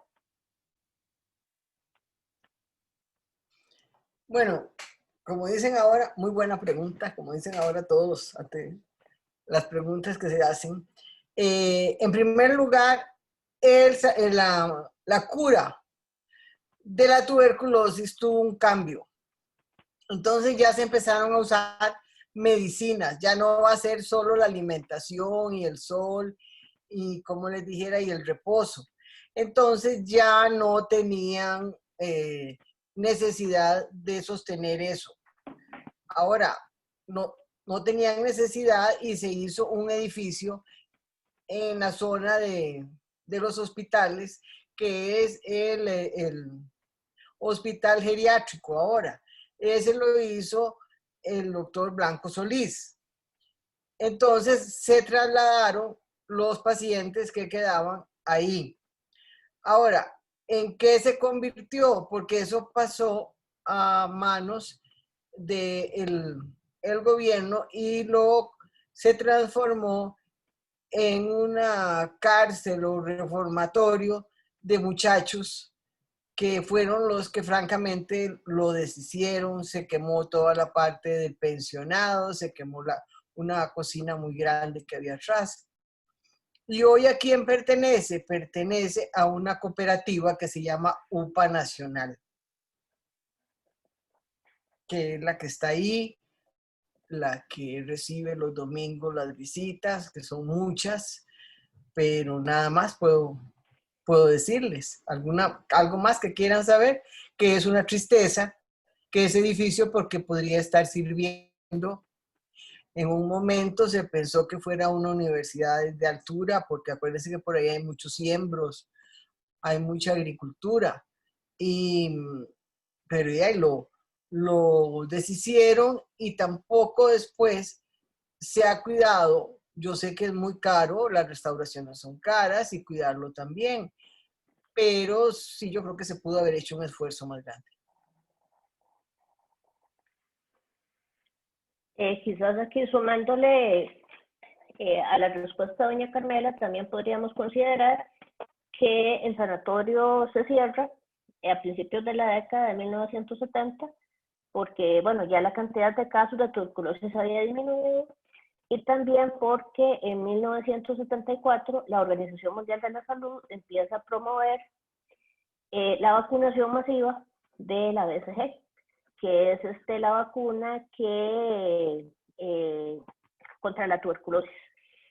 Bueno, como dicen ahora, muy buena pregunta, como dicen ahora todos ante las preguntas que se hacen. En primer lugar, la cura de la tuberculosis tuvo un cambio. Entonces ya se empezaron a usar medicinas, ya no va a ser solo la alimentación y el sol y, como les dijera, y el reposo. Entonces ya no tenían necesidad de sostener eso. Ahora, no tenían necesidad y se hizo un edificio en la zona de los hospitales, que es el hospital geriátrico ahora. Ese lo hizo el doctor Blanco Solís. Entonces se trasladaron los pacientes que quedaban ahí. Ahora, ¿en qué se convirtió? Porque eso pasó a manos del gobierno y se transformó en una cárcel o reformatorio de muchachos que fueron los que francamente lo deshicieron. Se quemó toda la parte del pensionado, se quemó una cocina muy grande que había atrás. Y hoy, ¿a quién pertenece? Pertenece a una cooperativa que se llama UPA Nacional, que es la que está ahí, la que recibe los domingos las visitas, que son muchas, pero nada más puedo decirles. ¿Algo más que quieran saber? Que es una tristeza que ese edificio, porque podría estar sirviendo. En un momento se pensó que fuera una universidad de altura, porque acuérdense que por ahí hay muchos siembros, hay mucha agricultura, pero ya lo deshicieron y tampoco después se ha cuidado. Yo sé que es muy caro, las restauraciones son caras y cuidarlo también, pero sí, yo creo que se pudo haber hecho un esfuerzo más grande. Quizás aquí sumándole a la respuesta de doña Carmela, también podríamos considerar que el sanatorio se cierra a principios de la década de 1970, porque, bueno, ya la cantidad de casos de tuberculosis había disminuido, y también porque en 1974 la Organización Mundial de la Salud empieza a promover la vacunación masiva de la BCG, que es la vacuna que contra la tuberculosis.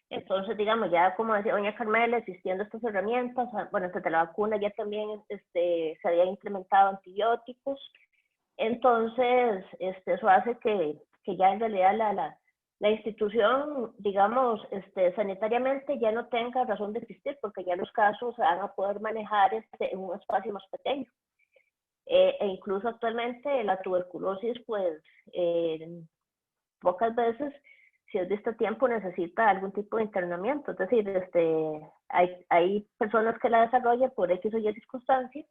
Entonces, digamos, ya como decía doña Carmela, existiendo estas herramientas, bueno, antes de la vacuna ya también se habían implementado antibióticos. Entonces, eso hace que ya en realidad la institución, digamos, sanitariamente ya no tenga razón de existir, porque ya los casos se van a poder manejar en un espacio más pequeño. E incluso actualmente la tuberculosis, pues, pocas veces, si es de este tiempo, necesita algún tipo de internamiento. Es decir, hay personas que la desarrollan por X o Y circunstancias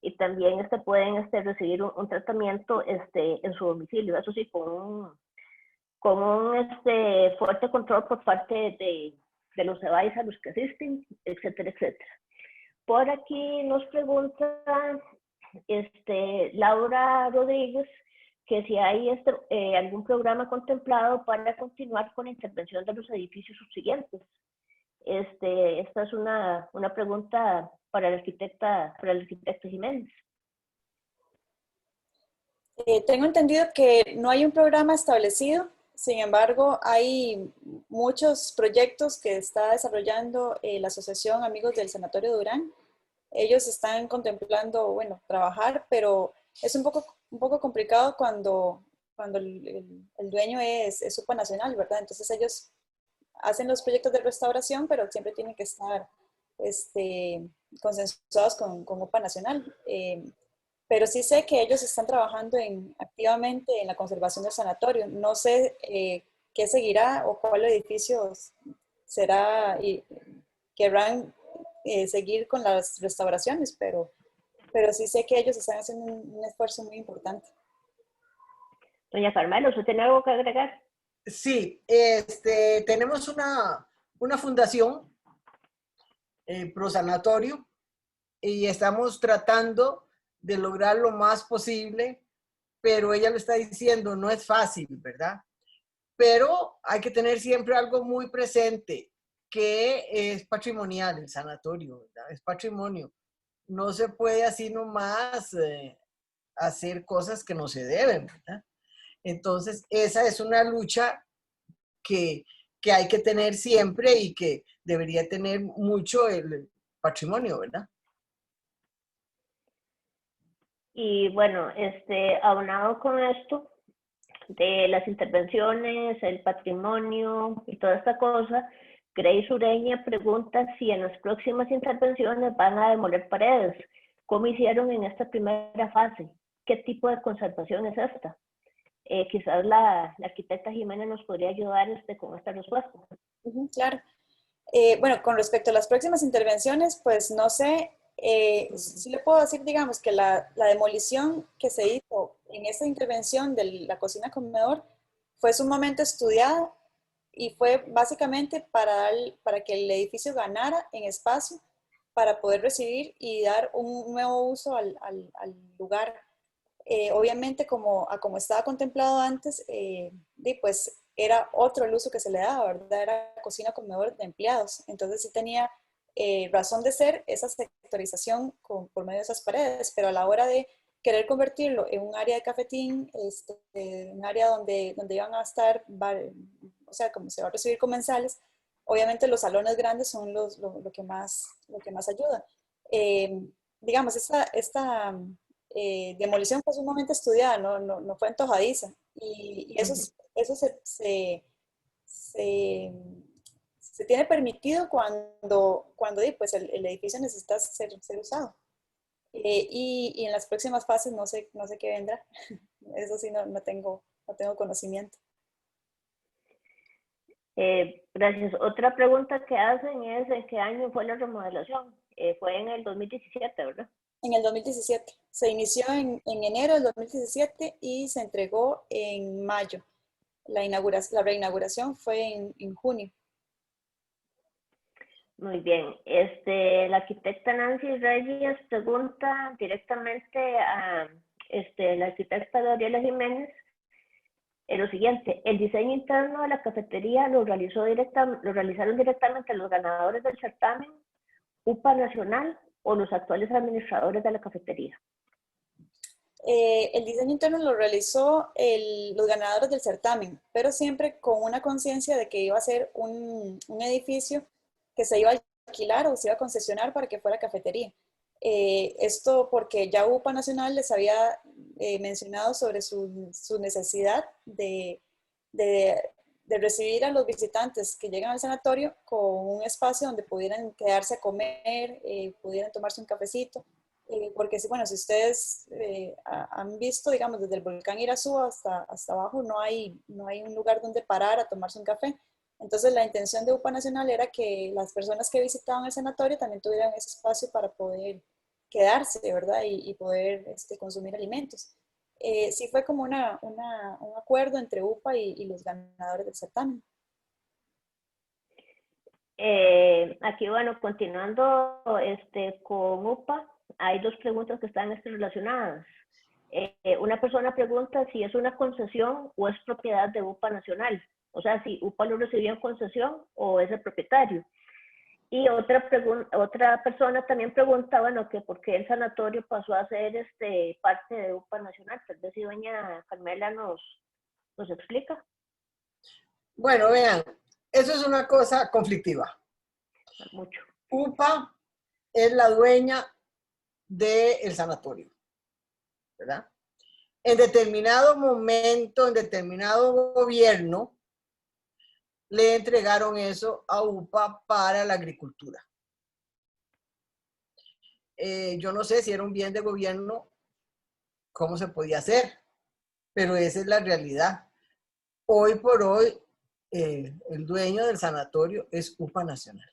y también pueden recibir un tratamiento en su domicilio. Eso sí, con un fuerte control por parte de los EBAIS a los que asisten, etcétera, etcétera. Por aquí nos pregunta Laura Rodríguez que si hay algún programa contemplado para continuar con la intervención de los edificios subsiguientes. Esta es una pregunta para el arquitecto Jiménez. Tengo entendido que no hay un programa establecido, sin embargo, hay muchos proyectos que está desarrollando la Asociación Amigos del Sanatorio Durán. Ellos están contemplando, bueno, trabajar, pero es un poco complicado cuando el dueño es UPA Nacional, ¿verdad? Entonces ellos hacen los proyectos de restauración, pero siempre tienen que estar consensuados con UPA Nacional. Pero sí sé que ellos están trabajando activamente en la conservación del sanatorio. No sé qué seguirá o cuál edificio será y querrán seguir con las restauraciones, pero sí sé que ellos están haciendo un esfuerzo muy importante. Doña Carmela, ¿usted tiene algo que agregar? Sí, tenemos una fundación, Pro Sanatorio, y estamos tratando de lograr lo más posible, pero ella lo está diciendo, no es fácil, ¿verdad? Pero hay que tener siempre algo muy presente, que es patrimonial el sanatorio, ¿verdad? Es patrimonio. No se puede así nomás hacer cosas que no se deben, ¿verdad? Entonces, esa es una lucha que, que hay que tener siempre y que debería tener mucho el patrimonio, ¿verdad? Y bueno, aunado con esto de las intervenciones, el patrimonio y toda esta cosa, Grace Ureña pregunta si en las próximas intervenciones van a demoler paredes. ¿Cómo hicieron en esta primera fase? ¿Qué tipo de conservación es esta? Quizás la arquitecta Jimena nos podría ayudar con esta respuesta. Claro. Bueno, con respecto a las próximas intervenciones, pues no sé, sí le puedo decir, digamos, que la demolición que se hizo en esta intervención de la cocina comedor fue sumamente estudiada y fue básicamente para que el edificio ganara en espacio para poder recibir y dar un nuevo uso al lugar. Obviamente, como estaba contemplado antes, pues era otro el uso que se le daba, ¿verdad? Era cocina comedor de empleados. Entonces sí tenía razón de ser esa sectorización por medio de esas paredes, pero a la hora de querer convertirlo en un área de cafetín, un área donde iban a estar, o sea, como se va a recibir comensales, obviamente los salones grandes son lo que más ayuda. Digamos, esta demolición fue sumamente estudiada, no fue antojadiza. Y eso se tiene permitido cuando pues el edificio necesita ser usado. Y en las próximas fases no sé qué vendrá. Eso sí, no tengo conocimiento. Gracias. Otra pregunta que hacen es ¿en qué año fue la remodelación? Fue en el 2017, ¿verdad? En el 2017. Se inició en enero del 2017 y se entregó en mayo. La reinauguración fue en junio. Muy bien. La arquitecta Nancy Reyes pregunta directamente a la arquitecta Gabriela Jiménez lo siguiente: el diseño interno de la cafetería lo realizaron directamente los ganadores del certamen, UPA Nacional o los actuales administradores de la cafetería. El diseño interno lo realizó los ganadores del certamen, pero siempre con una conciencia de que iba a ser un edificio que se iba a alquilar o se iba a concesionar para que fuera cafetería. Esto porque ya UPA Nacional les había mencionado sobre su necesidad de recibir a los visitantes que llegan al sanatorio con un espacio donde pudieran quedarse a comer, pudieran tomarse un cafecito. Porque bueno, si ustedes han visto, digamos, desde el volcán Irazú hasta abajo, no hay un lugar donde parar a tomarse un café. Entonces la intención de UPA Nacional era que las personas que visitaban el sanatorio también tuvieran ese espacio para poder quedarse, ¿verdad? Y poder consumir alimentos. Sí fue como un acuerdo entre UPA y los ganadores del certamen. Aquí, bueno, continuando con UPA, hay dos preguntas que están relacionadas. Una persona pregunta si es una concesión o es propiedad de UPA Nacional. O sea, si UPA lo recibió en concesión o es el propietario. Y otra persona también pregunta, bueno, que por qué el sanatorio pasó a ser parte de UPA Nacional. Tal vez si doña Carmela nos explica. Bueno, vean, eso es una cosa conflictiva. Mucho. UPA es la dueña del sanatorio, ¿verdad? En determinado momento, en determinado gobierno, le entregaron eso a UPA para la agricultura. Yo no sé si era un bien de gobierno, cómo se podía hacer, pero esa es la realidad. Hoy por hoy, el dueño del sanatorio es UPA Nacional.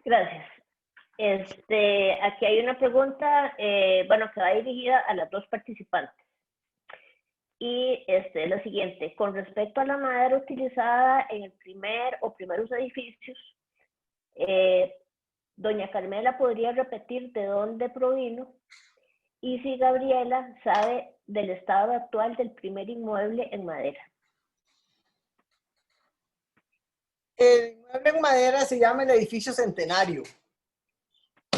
Gracias. Aquí hay una pregunta, bueno, que va dirigida a las dos participantes. Y es la siguiente: con respecto a la madera utilizada en el primer o primeros edificios, doña Carmela podría repetir de dónde provino, y si Gabriela sabe del estado actual del primer inmueble en madera. El inmueble en madera se llama el edificio Centenario.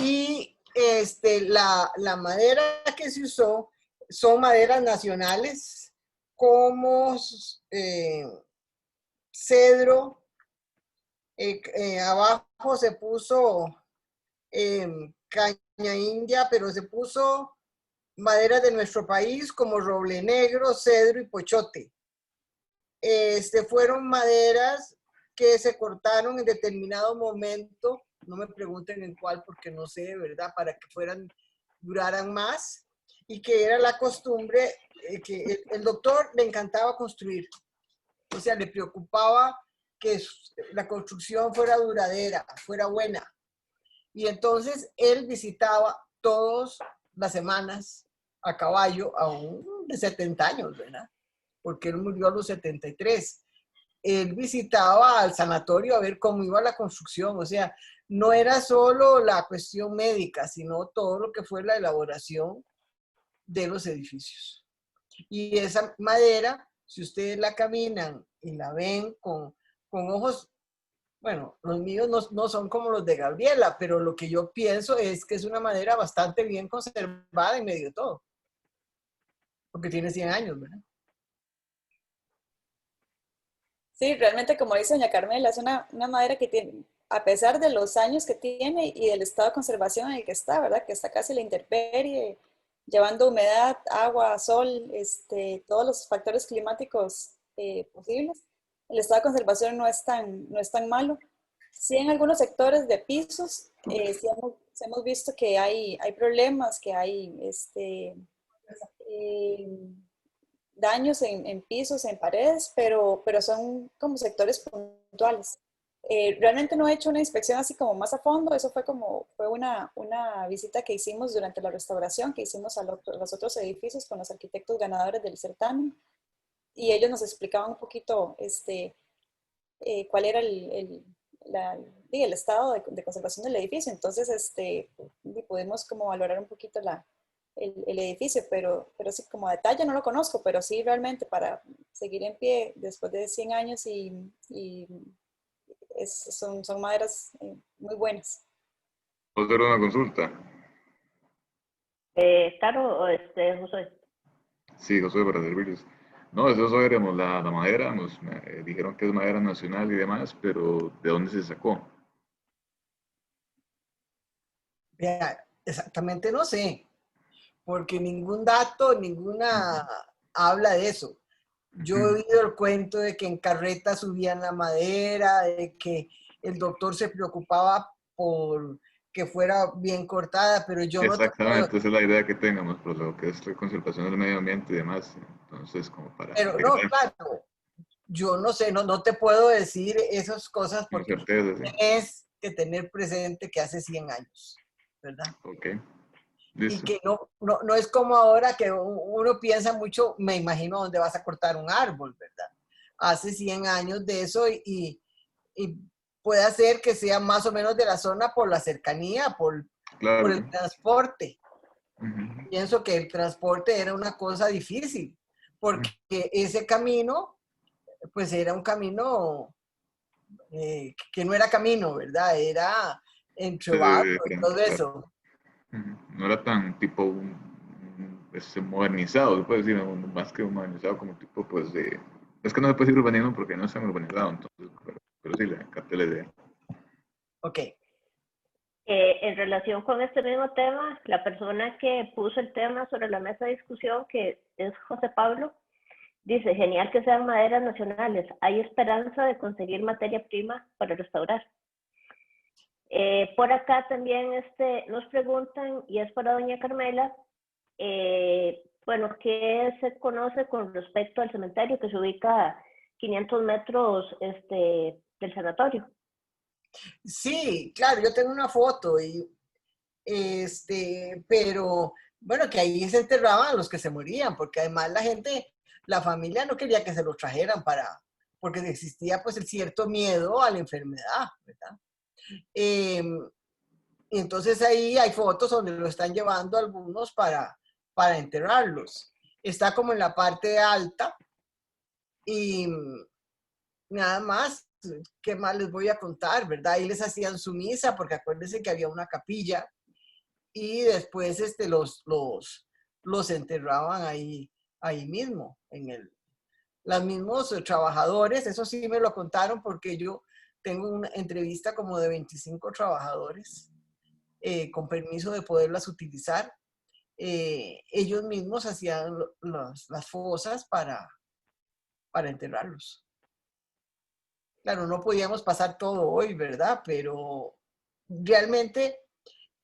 Y la madera que se usó son maderas nacionales como cedro. Abajo se puso caña india, pero se puso maderas de nuestro país como roble negro, cedro y pochote. Fueron maderas que se cortaron en determinado momento, no me pregunten en cuál porque no sé, ¿verdad? Para que duraran más, y que era la costumbre, que el doctor le encantaba construir, o sea, le preocupaba que la construcción fuera duradera, fuera buena. Y entonces él visitaba todas las semanas a caballo, aún de 70 años, ¿verdad? Porque él murió a los 73. Él visitaba al sanatorio a ver cómo iba la construcción, o sea, no era solo la cuestión médica, sino todo lo que fue la elaboración de los edificios. Y esa madera, si ustedes la caminan y la ven con ojos, bueno, los míos no son como los de Gabriela, pero lo que yo pienso es que es una madera bastante bien conservada en medio de todo, porque tiene 100 años, ¿verdad? Sí, realmente como dice doña Carmela, es una madera que tiene, a pesar de los años que tiene y del estado de conservación en el que está, ¿verdad? Que está casi a la intemperie, llevando humedad, agua, sol, todos los factores climáticos posibles. El estado de conservación no es tan malo. Sí, en algunos sectores de pisos, sí hemos visto que hay problemas, que hay daños en pisos, en paredes, pero son como sectores puntuales. Realmente no he hecho una inspección así como más a fondo, eso fue una visita que hicimos durante la restauración, que hicimos a los otros edificios con los arquitectos ganadores del certamen, y ellos nos explicaban un poquito cuál era el estado de conservación del edificio. Entonces, pudimos como valorar un poquito el edificio, pero sí, como a detalle no lo conozco, pero sí realmente para seguir en pie después de 100 años son maderas muy buenas. ¿Puedo hacer una consulta? Caro, o José. Sí, José, para servirles. No, eso sabemos, la madera, nos dijeron que es madera nacional y demás, pero ¿de dónde se sacó? Vea, exactamente no sé, porque ningún dato, ninguna habla de eso. Yo he oído el cuento de que en carreta subían la madera, de que el doctor se preocupaba por que fuera bien cortada, pero yo no te puedo... Exactamente, esa es la idea que tengamos, por lo que es la conservación del medio ambiente y demás. Entonces, como para Pero no, claro, yo no sé, no te puedo decir esas cosas con porque certeza, sí. tienes que tener presente que hace 100 años, ¿verdad? Ok, Y listo. que no es como ahora que uno piensa mucho, me imagino, dónde vas a cortar un árbol, ¿verdad? Hace 100 años de eso y puede ser que sea más o menos de la zona por la cercanía, por Claro. el transporte. Ujú. Pienso que el transporte era una cosa difícil, porque ese camino, pues era un camino que no era camino, ¿verdad? Era entre Sí, barro y diferente, todo claro. eso. Ujú. No era tan tipo modernizado, se puede decir, ¿no? Más que modernizado como tipo, pues, de... Es que no se puede decir urbanismo porque no es tan urbanizado, entonces, pero sí, le capté la idea. Ok. En relación con este mismo tema, la persona que puso el tema sobre la mesa de discusión, que es José Pablo, dice: genial que sean maderas nacionales, hay esperanza de conseguir materia prima para restaurar. Por acá también nos preguntan, y es para doña Carmela, bueno, ¿qué se conoce con respecto al cementerio que se ubica a 500 metros del sanatorio? Sí, claro, yo tengo una foto y Pero bueno, que ahí se enterraban a los que se morían, porque además la gente, la familia no quería que se los trajeran porque existía pues el cierto miedo a la enfermedad, ¿verdad? Y entonces ahí hay fotos donde lo están llevando algunos para enterrarlos. Está como en la parte alta y nada más, ¿qué más les voy a contar, verdad? Ahí les hacían su misa, porque acuérdense que había una capilla y después los enterraban ahí mismo, los mismos trabajadores, eso sí me lo contaron porque yo tengo una entrevista como de 25 trabajadores con permiso de poderlas utilizar. Ellos mismos hacían las fosas para enterrarlos. Claro, no podíamos pasar todo hoy, ¿verdad? Pero realmente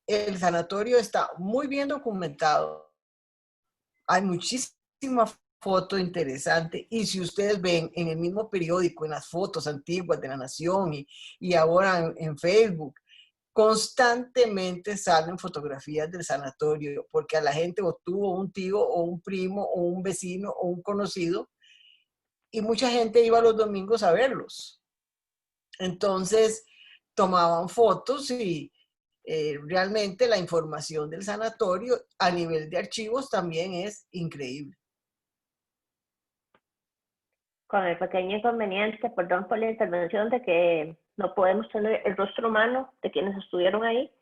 el sanatorio está muy bien documentado. Hay muchísima foto interesante y si ustedes ven en el mismo periódico, en las fotos antiguas de La Nación y ahora en Facebook, constantemente salen fotografías del sanatorio porque a la gente o tuvo un tío o un primo o un vecino o un conocido y mucha gente iba los domingos a verlos. Entonces tomaban fotos y realmente la información del sanatorio a nivel de archivos también es increíble. Con el pequeño inconveniente, perdón por la intervención, de que no podemos tener el rostro humano de quienes estuvieron ahí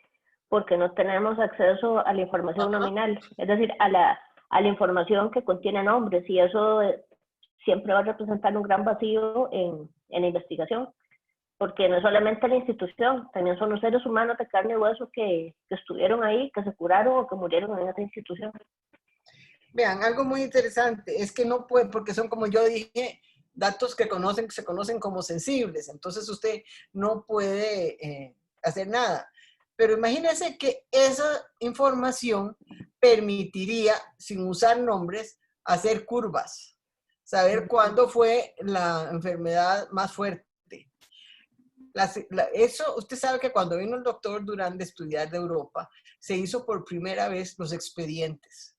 porque no tenemos acceso a la información nominal, es decir, a la información que contiene nombres, y eso siempre va a representar un gran vacío en la investigación, porque no es solamente la institución, también son los seres humanos de carne y hueso que estuvieron ahí, que se curaron o que murieron en esa institución. Vean, algo muy interesante es que no puede, porque son, como yo dije, datos que se conocen como sensibles, entonces usted no puede hacer nada. Pero imagínense que esa información permitiría, sin usar nombres, hacer curvas, saber cuándo fue la enfermedad más fuerte. Eso, usted sabe que cuando vino el doctor Durán de estudiar de Europa, se hizo por primera vez los expedientes.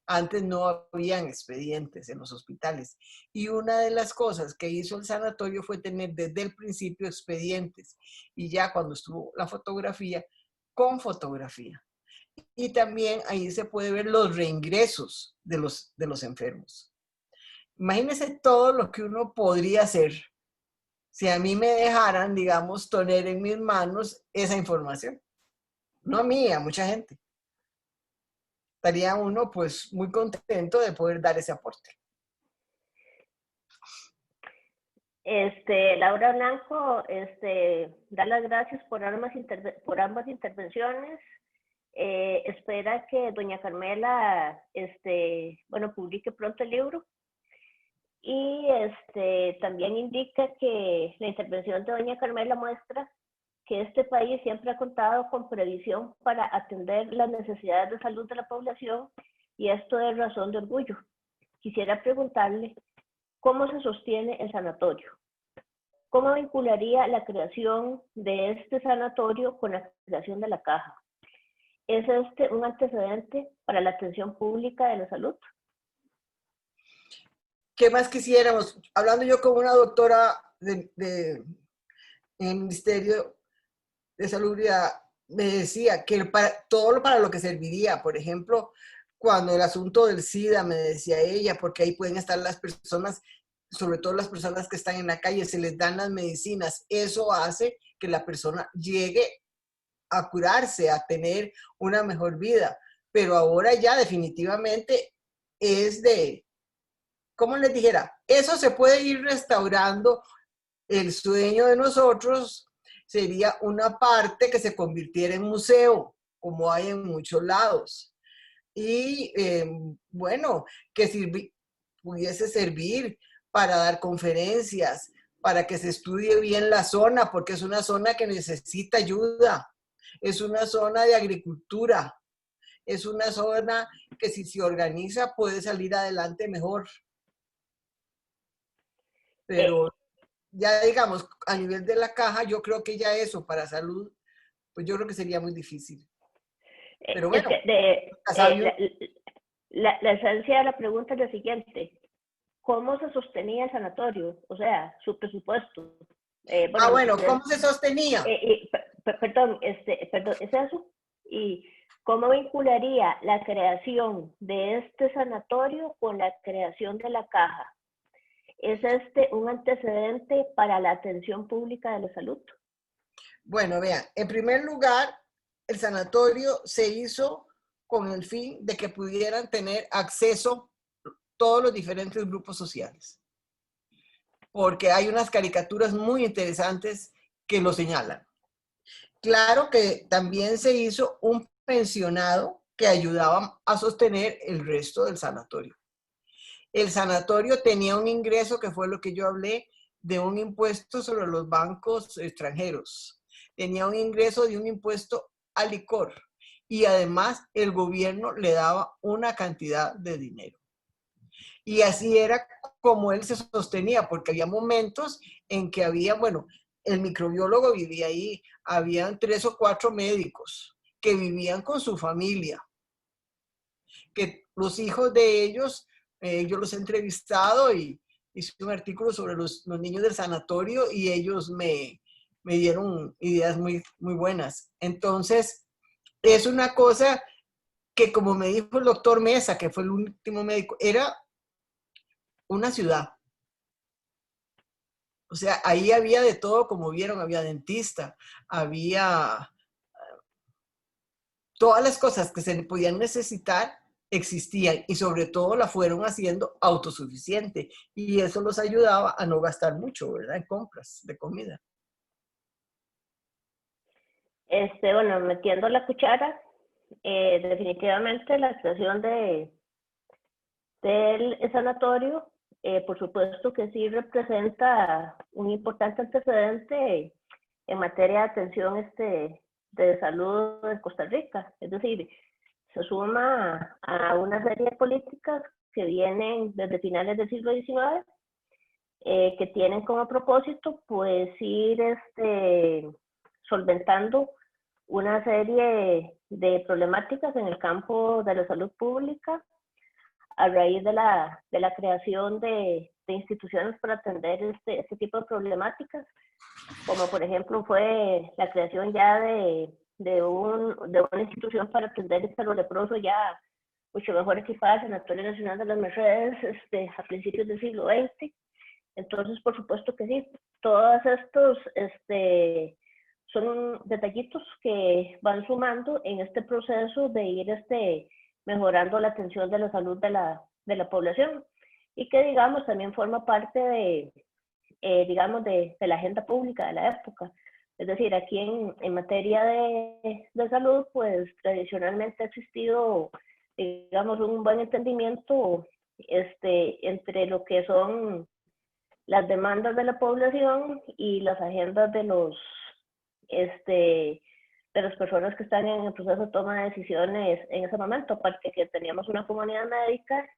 Antes no habían expedientes en los hospitales. Y una de las cosas que hizo el sanatorio fue tener desde el principio expedientes. Y ya cuando estuvo la fotografía, con fotografía. Y también ahí se puede ver los reingresos de los enfermos. Imagínense todo lo que uno podría hacer si a mí me dejaran, digamos, tener en mis manos esa información. No a mí, a mucha gente. Estaría uno pues muy contento de poder dar ese aporte. Laura Blanco, da las gracias por ambas intervenciones. Espera que doña Carmela, publique pronto el libro. Y también indica que la intervención de doña Carmela muestra que este país siempre ha contado con previsión para atender las necesidades de salud de la población, y esto es razón de orgullo. Quisiera preguntarle cómo se sostiene el sanatorio. ¿Cómo vincularía la creación de este sanatorio con la creación de la caja? ¿Es un antecedente para la atención pública de la salud? ¿Qué más quisiéramos? Hablando yo con una doctora en el Ministerio de Salubridad, me decía que todo para lo que serviría, por ejemplo, cuando el asunto del SIDA, me decía ella, porque ahí pueden estar las personas, sobre todo las personas que están en la calle, se les dan las medicinas. Eso hace que la persona llegue a curarse, a tener una mejor vida. Pero ahora ya definitivamente es como les dijera, eso se puede ir restaurando. El sueño de nosotros sería una parte que se convirtiera en museo, como hay en muchos lados. Y que pudiese servir para dar conferencias, para que se estudie bien la zona, porque es una zona que necesita ayuda. Es una zona de agricultura. Es una zona que si se organiza puede salir adelante mejor. Pero ya digamos, a nivel de la caja, yo creo que ya eso para salud, pues yo creo que sería muy difícil. Pero Es bueno, que Casabio, la esencia de la pregunta es la siguiente. ¿Cómo se sostenía el sanatorio? O sea, su presupuesto. Bueno, bueno, ¿cómo se sostenía? perdón, perdón, es eso. ¿Y cómo vincularía la creación de este sanatorio con la creación de la caja? ¿Es este un antecedente para la atención pública de la salud? Bueno, vean, en primer lugar, el sanatorio se hizo con el fin de que pudieran tener acceso todos los diferentes grupos sociales, porque hay unas caricaturas muy interesantes que lo señalan. Claro que también se hizo un pensionado que ayudaba a sostener el resto del sanatorio. El sanatorio tenía un ingreso que fue lo que yo hablé de un impuesto sobre los bancos extranjeros. Tenía un ingreso de un impuesto al licor y además el gobierno le daba una cantidad de dinero. Y así era como él se sostenía, porque había momentos en que había, bueno, el microbiólogo vivía ahí, habían 3 o 4 médicos que vivían con su familia, que los hijos de ellos, yo los he entrevistado y hice un artículo sobre los niños del sanatorio y ellos me dieron ideas muy, muy buenas. Entonces, es una cosa que, como me dijo el doctor Mesa, que fue el último médico, era una ciudad. O sea, ahí había de todo, como vieron, había dentista, había todas las cosas que se podían necesitar existían y sobre todo la fueron haciendo autosuficiente y eso los ayudaba a no gastar mucho, ¿verdad? En compras de comida. Bueno, metiendo la cuchara, definitivamente la creación del sanatorio, por supuesto que sí representa un importante antecedente en materia de atención de salud en Costa Rica. Es decir, se suma a una serie de políticas que vienen desde finales del siglo XIX, que tienen como propósito pues ir solventando una serie de problemáticas en el campo de la salud pública a raíz de la creación de instituciones para atender este tipo de problemáticas, como por ejemplo fue la creación ya de una institución para atender el lo leproso ya mucho mejor equipada, el Sanatorio Nacional de las Mercedes, a principios del siglo XX. Entonces, por supuesto que sí, todos estos son detallitos que van sumando en este proceso de ir mejorando la atención de la salud de la población y que, digamos, también forma parte digamos, de la agenda pública de la época. Es decir, aquí en materia de salud, pues tradicionalmente ha existido, digamos, un buen entendimiento entre lo que son las demandas de la población y las agendas de las personas que están en el proceso de toma de decisiones en ese momento, aparte que teníamos una comunidad médica,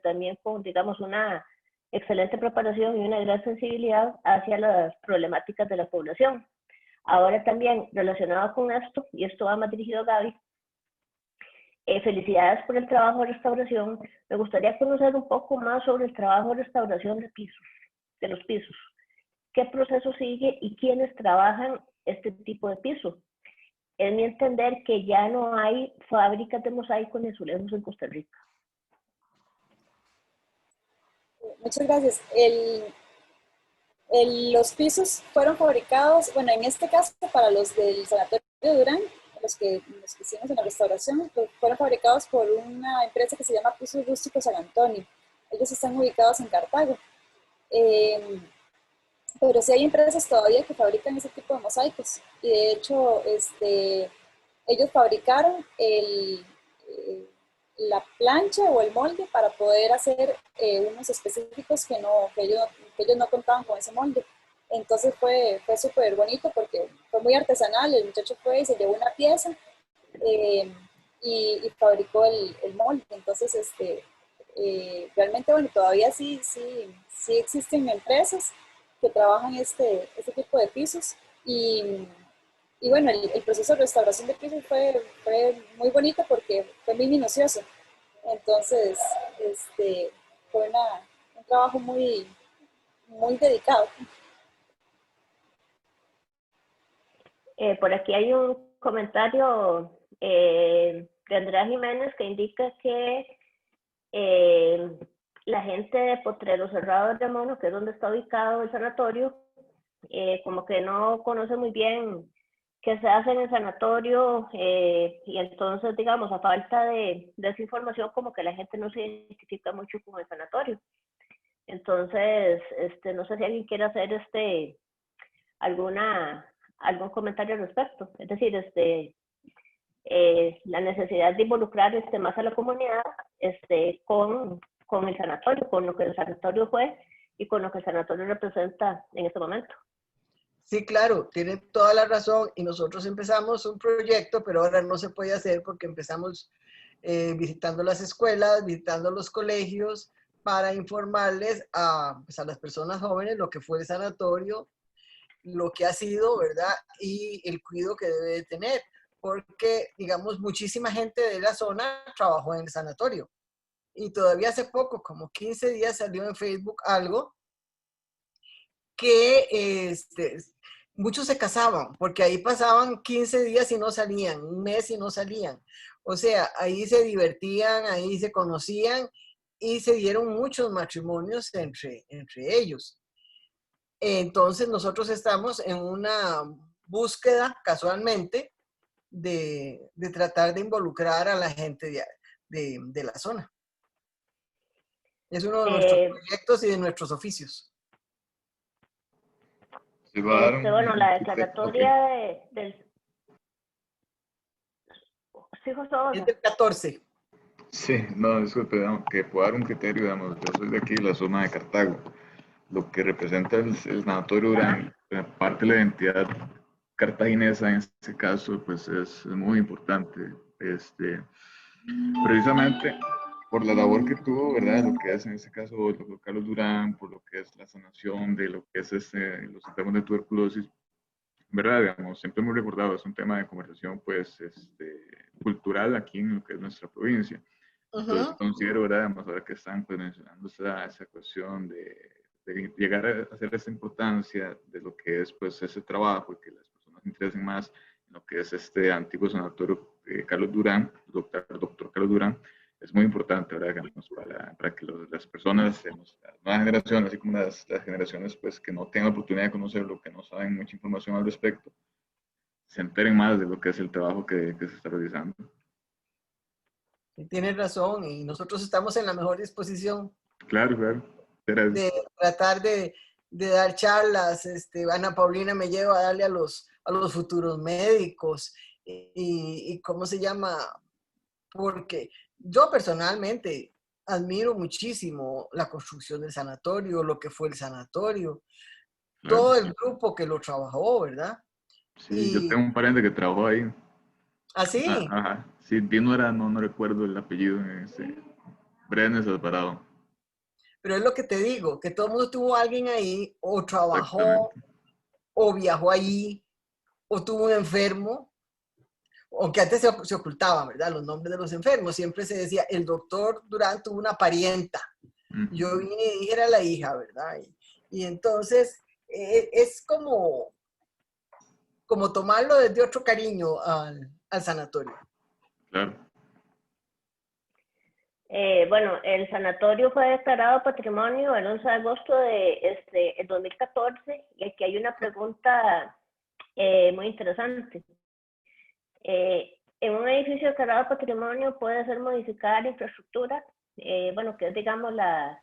también con, digamos, una excelente preparación y una gran sensibilidad hacia las problemáticas de la población. Ahora también relacionado con esto, y esto va más dirigido a Gaby, felicidades por el trabajo de restauración. Me gustaría conocer un poco más sobre el trabajo de restauración de los pisos. ¿Qué proceso sigue y quiénes trabajan este tipo de piso? Es mi entender que ya no hay fábricas de mosaico ni azulejos en Costa Rica. Muchas gracias. Los pisos fueron fabricados, bueno, en este caso para los del Sanatorio de Durán, los que hicimos en la restauración, fueron fabricados por una empresa que se llama Pisos Rústicos San Antonio. Ellos están ubicados en Cartago. Pero sí hay empresas todavía que fabrican ese tipo de mosaicos. Y de hecho, ellos fabricaron la plancha o el molde para poder hacer unos específicos que ellos no contaban con ese molde. Entonces fue súper bonito porque fue muy artesanal. El muchacho fue y se llevó una pieza y fabricó el molde. Entonces, realmente, bueno, todavía sí existen empresas que trabajan este tipo de pisos y y bueno, el proceso de restauración de pisos fue muy bonito porque fue muy minucioso. Entonces, fue un trabajo muy, muy dedicado. Por aquí hay un comentario de Andrea Jiménez que indica que la gente de Potrero Cerrado de Mono, que es donde está ubicado el sanatorio, como que no conoce muy bien qué se hace en el sanatorio y entonces, digamos, a falta de esa información, como que la gente no se identifica mucho con el sanatorio. Entonces, no sé si alguien quiere hacer algún comentario al respecto. Es decir, la necesidad de involucrar más a la comunidad con el sanatorio, con lo que el sanatorio fue y con lo que el sanatorio representa en este momento. Sí, claro, tiene toda la razón y nosotros empezamos un proyecto, pero ahora no se puede hacer porque empezamos visitando las escuelas, visitando los colegios para informarles pues a las personas jóvenes lo que fue el sanatorio, lo que ha sido, ¿verdad? Y el cuidado que debe de tener, porque, digamos, muchísima gente de la zona trabajó en el sanatorio. Y todavía hace poco, como 15 días, salió en Facebook algo que muchos se casaban, porque ahí pasaban 15 días y no salían, un mes y no salían. O sea, ahí se divertían, ahí se conocían y se dieron muchos matrimonios entre ellos. Entonces nosotros estamos en una búsqueda casualmente de tratar de involucrar a la gente de la zona. Es uno de nuestros proyectos y de nuestros oficios. Se va a dar Bueno, la declaratoria okay. del... Sí, José Borja. Es del 14. Sí, no, disculpe, digamos, que puedo dar un criterio, digamos, yo soy de aquí, la zona de Cartago. Lo que representa el sanatorio Durán, parte de la identidad cartaginesa en este caso, pues es muy importante. Precisamente por la labor que tuvo, ¿verdad? Lo que es en este caso el doctor Carlos Durán, por lo que es la sanación de lo que es los enfermos de tuberculosis, ¿verdad? Digamos, siempre hemos recordado, es un tema de conversación, pues, cultural aquí en lo que es nuestra provincia. Entonces, considero, ¿verdad? Digamos, ahora que están pues, mencionando esa cuestión de llegar a hacer esa importancia de lo que es, pues, ese trabajo y que las personas se interesen más en lo que es este antiguo sanatorio Carlos Durán, doctor Carlos Durán, es muy importante, ¿verdad? Digamos, para que las personas, digamos, las nuevas generaciones, así como las generaciones pues, que no tengan la oportunidad de conocerlo, que no saben mucha información al respecto, se enteren más de lo que es el trabajo que se está realizando. Tienes razón y nosotros estamos en la mejor disposición. Claro, claro. De tratar de dar charlas. Ana Paulina me lleva a darle a los futuros médicos y ¿cómo se llama? Porque yo personalmente admiro muchísimo la construcción del sanatorio, lo que fue el sanatorio, Claro. todo el grupo que lo trabajó, ¿verdad? Sí, yo tengo un pariente que trabajó ahí. ¿Ah, sí? Ajá. Sí, Dino era, no recuerdo el apellido, Brenes Alvarado. Pero es lo que te digo, que todo el mundo tuvo a alguien ahí, o trabajó, o viajó allí, o tuvo un enfermo, aunque antes se ocultaban, ¿verdad? Los nombres de los enfermos. Siempre se decía, el doctor Durán tuvo una parienta. Yo vine y dije, era la hija, ¿verdad? Y entonces es como tomarlo desde otro cariño al sanatorio. Claro. Bueno, el sanatorio fue declarado patrimonio el 11 de agosto de el 2014 y aquí hay una pregunta muy interesante. En un edificio declarado patrimonio puede ser modificada la infraestructura, bueno, que es digamos la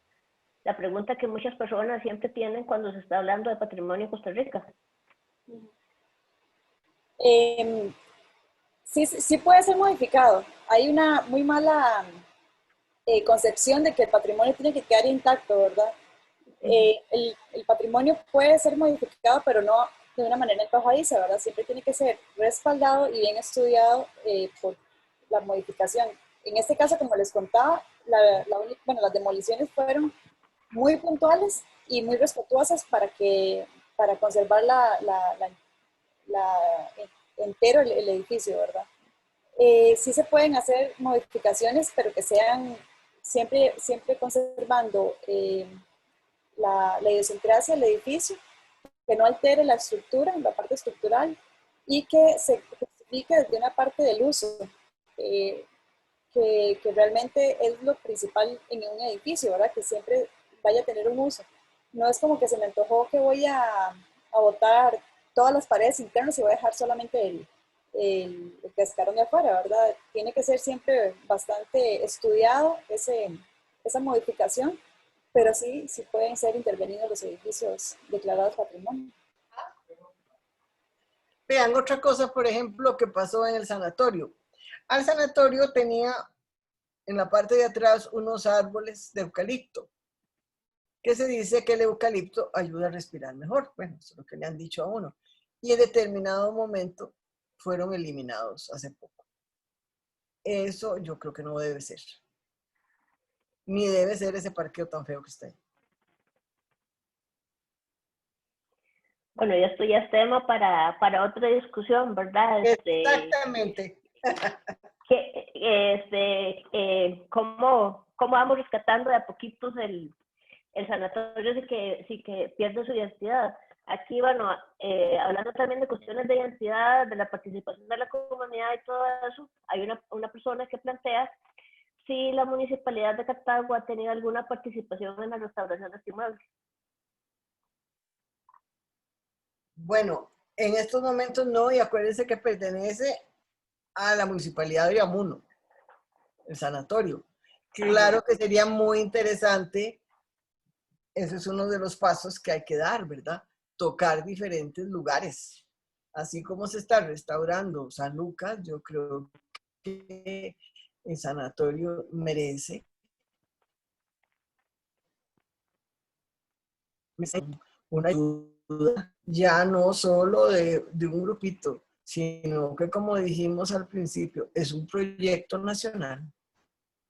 pregunta que muchas personas siempre tienen cuando se está hablando de patrimonio en Costa Rica. Sí puede ser modificado. Hay una muy mala concepción de que el patrimonio tiene que quedar intacto, ¿verdad? El patrimonio puede ser modificado, pero no de una manera antojadiza, ¿verdad? Siempre tiene que ser respaldado y bien estudiado por la modificación. En este caso, como les contaba, las demoliciones fueron muy puntuales y muy respetuosas para conservar entero el edificio, ¿verdad? Sí se pueden hacer modificaciones, pero que sean siempre conservando la idiosincrasia del edificio, que no altere la estructura, la parte estructural, y que se justifique desde una parte del uso, que realmente es lo principal en un edificio, ¿verdad? Que siempre vaya a tener un uso. No es como que se me antojó que voy a botar todas las paredes internas y voy a dejar solamente el cascarón de afuera, ¿verdad? Tiene que ser siempre bastante estudiado esa modificación, pero sí pueden ser intervenidos los edificios declarados patrimonio. Vean, otra cosa, por ejemplo, que pasó en el sanatorio. Al sanatorio tenía en la parte de atrás unos árboles de eucalipto, que se dice que el eucalipto ayuda a respirar mejor. Bueno, eso es lo que le han dicho a uno. Y en determinado momento fueron eliminados hace poco. Eso yo creo que no debe ser. Ni debe ser ese parqueo tan feo que está ahí. Bueno, y esto ya es tema para otra discusión, ¿verdad? Exactamente. ¿Cómo vamos rescatando de a poquitos el sanatorio sí que pierde su identidad? Aquí, bueno, hablando también de cuestiones de identidad, de la participación de la comunidad y todo eso, hay una persona que plantea si la Municipalidad de Cartago ha tenido alguna participación en la restauración de este inmueble. Bueno, en estos momentos no, y acuérdense que pertenece a la Municipalidad de Oriamuno, el sanatorio. Claro que sería muy interesante, ese es uno de los pasos que hay que dar, ¿verdad? Tocar diferentes lugares. Así como se está restaurando San Lucas, yo creo que el sanatorio merece una ayuda, ya no solo de un grupito, sino que, como dijimos al principio, es un proyecto nacional,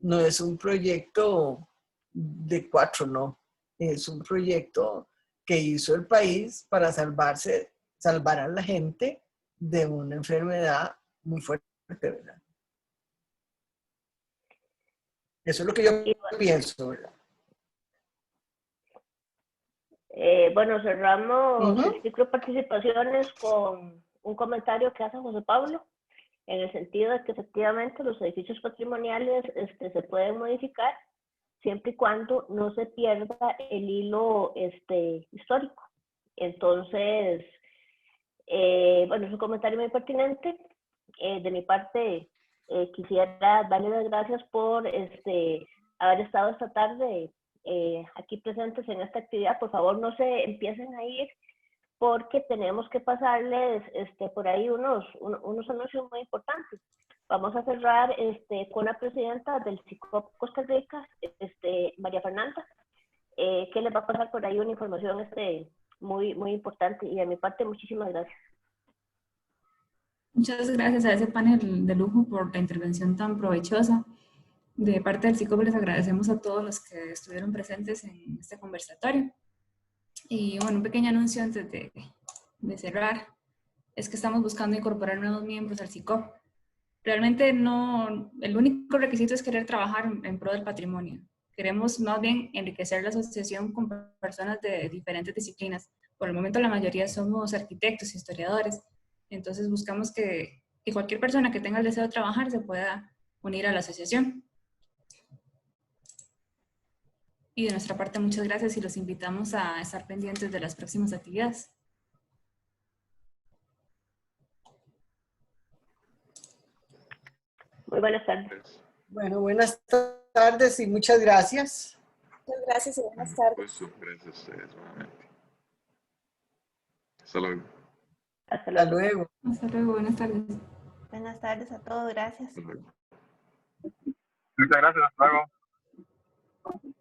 no es un proyecto de 4, no, es un proyecto que hizo el país para salvar a la gente de una enfermedad muy fuerte, ¿verdad? Eso es lo que yo pienso, ¿verdad? Bueno, cerramos Uh-huh. el ciclo de participaciones con un comentario que hace José Pablo, en el sentido de que efectivamente los edificios patrimoniales se pueden modificar siempre y cuando no se pierda el hilo histórico. Entonces, bueno, es un comentario muy pertinente. De mi parte, quisiera darle las gracias por haber estado esta tarde aquí presentes en esta actividad. Por favor, no se empiecen a ir porque tenemos que pasarles por ahí unos anuncios muy importantes. Vamos a cerrar con la presidenta del SICOP Costa Rica, María Fernanda, que les va a pasar por ahí una información muy, muy importante. Y de mi parte, muchísimas gracias. Muchas gracias a ese panel de lujo por la intervención tan provechosa. De parte del SICOP les agradecemos a todos los que estuvieron presentes en este conversatorio. Y bueno, un pequeño anuncio antes de cerrar, es que estamos buscando incorporar nuevos miembros al SICOP. Realmente no, el único requisito es querer trabajar en pro del patrimonio. Queremos más bien enriquecer la asociación con personas de diferentes disciplinas. Por el momento la mayoría somos arquitectos, historiadores, entonces buscamos que cualquier persona que tenga el deseo de trabajar se pueda unir a la asociación. Y de nuestra parte, muchas gracias y los invitamos a estar pendientes de las próximas actividades. Muy buenas tardes. Bueno, buenas tardes y muchas gracias. Muchas gracias y buenas tardes. Pues, gracias a ustedes nuevamente. Hasta luego. Hasta luego. Hasta luego. Hasta luego, buenas tardes. Buenas tardes a todos, gracias. Hasta luego. Muchas gracias, hasta luego.